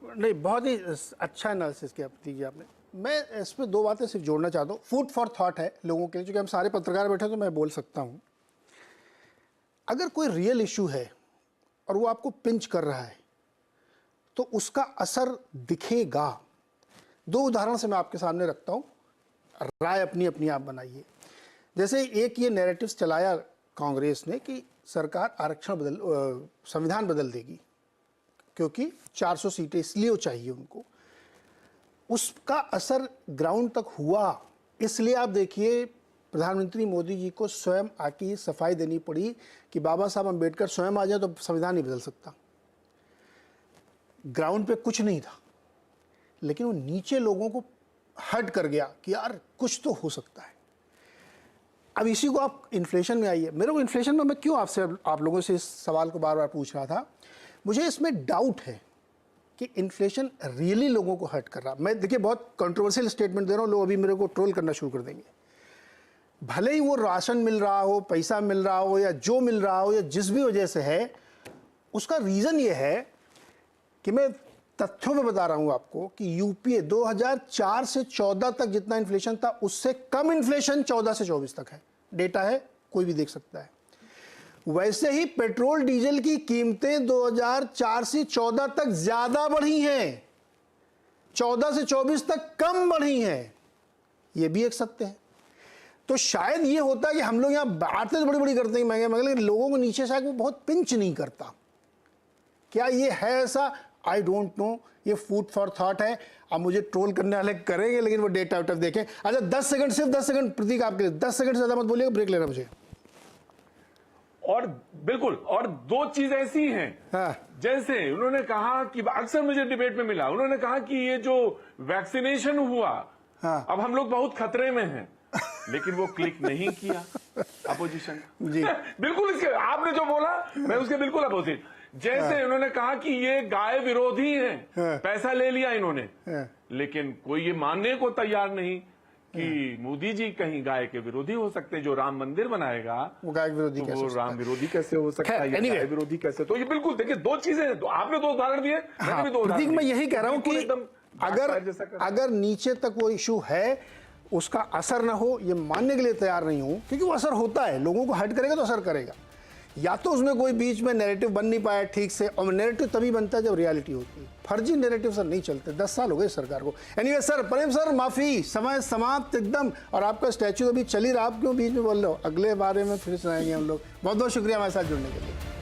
नहीं, बहुत ही अच्छा एनालिसिस किया प्रतीक जी आपने। मैं इसमें 2 बातें सिर्फ जोड़ना चाहता हूँ, फूड फॉर थॉट है लोगों के लिए, क्योंकि हम सारे पत्रकार बैठे तो मैं बोल सकता हूँ। अगर कोई रियल इशू है और वो आपको पिंच कर रहा है तो उसका असर दिखेगा। 2 उदाहरण से मैं आपके सामने रखता हूँ, राय अपनी अपनी आप बनाइए। जैसे एक ये नैरेटिव्स चलाया कांग्रेस ने कि सरकार आरक्षण संविधान बदल देगी क्योंकि 400 सीटें इसलिए वो चाहिए उनको। उसका असर ग्राउंड तक हुआ, इसलिए आप देखिए प्रधानमंत्री मोदी जी को स्वयं आके सफाई देनी पड़ी कि बाबा साहब अम्बेडकर स्वयं आ जाए तो संविधान नहीं बदल सकता। ग्राउंड पे कुछ नहीं था, लेकिन वो नीचे लोगों को हर्ट कर गया कि यार कुछ तो हो सकता है। अब इसी को आप इन्फ्लेशन में आइए। मेरे को इन्फ्लेशन में मैं क्यों आप लोगों से इस सवाल को बार बार पूछ रहा था, मुझे इसमें डाउट है कि इन्फ्लेशन रियली लोगों को हर्ट कर रहा। मैं देखिए बहुत कंट्रोवर्शियल स्टेटमेंट दे रहा हूँ, लोग अभी मेरे को ट्रोल करना शुरू कर देंगे। भले ही वो राशन मिल रहा हो, पैसा मिल रहा हो, या जो मिल रहा हो, या जिस भी वजह से है, उसका रीज़न ये है कि मैं तथ्यों में बता रहा हूं आपको कि यूपीए 2004 से 14 तक जितना इन्फ्लेशन था उससे कम इन्फ्लेशन 14 से 24 तक है। डेटा है, कोई भी देख सकता है। वैसे ही पेट्रोल डीजल की कीमतें 2004 से 14 तक ज्यादा बढ़ी हैं, 14 से 24 तक कम बढ़ी हैं। ये भी एक सत्य है। तो शायद ये होता है कि हम लोग यहाँ बातें बड़ी बड़ी करते हैं महंगे महंगे, लेकिन लोगों को नीचे से वो बहुत पिंच नहीं करता क्या ये है ऐसा? आई डोंट नो, ये फूड फॉर थॉट है। अब मुझे ट्रोल करने वाले करेंगे, लेकिन वो डेटा वेटा देखें। अच्छा 10 सेकंड, सिर्फ 10 सेकंड प्रतीक आपके लिए, 10 सेकंड से ज्यादा मत बोलिएगा, ब्रेक लेना मुझे। और बिल्कुल, और दो चीज ऐसी हैं, हाँ। जैसे उन्होंने कहा कि अक्सर मुझे डिबेट में मिला, उन्होंने कहा कि ये जो वैक्सीनेशन हुआ, हाँ। अब हम लोग बहुत खतरे में हैं, लेकिन वो क्लिक नहीं किया अपोजिशन जी। बिल्कुल इसके आपने जो बोला मैं उसके बिल्कुल अपोजिट। जैसे उन्होंने कहा कि ये गाय विरोधी हैं, पैसा ले लिया इन्होंने, लेकिन कोई ये मानने को तैयार नहीं कि मोदी जी कहीं गाय के विरोधी हो सकते हैं। जो राम मंदिर बनाएगा वो गाय विरोधी तो कैसे वो हो सकता राम विरोधी कैसे हो सकता है, anyway। गाय विरोधी कैसे? तो ये बिल्कुल देखिए, दो चीजें हैं। तो आपने दो उदाहरण दिए, मैंने भी दो उदाहरण प्रतीक, मैं दिए। यही कह रहा हूं बिल्कुल कि एकदम अगर backfire जैसा कर रहा है। अगर नीचे तक वो इशू है, उसका असर ना हो, ये मानने के लिए तैयार नहीं हूं, क्योंकि वो असर होता है, लोगों को हर्ट करेगा तो असर करेगा। या तो उसमें कोई बीच में नैरेटिव बन नहीं पाया ठीक से, और नैरेटिव तभी बनता है जब रियलिटी होती है। फर्जी नैरेटिव सर नहीं चलते, 10 साल हो गए सरकार को। एनीवे सर, प्रेम सर माफी, समय समाप्त एकदम। और आपका स्टैचू अभी चल ही रहा, आप क्यों बीच में बोल रहे हो? अगले बारे में फिर सुनाएंगे हम लोग। बहुत बहुत शुक्रिया हमारे साथ जुड़ने के लिए।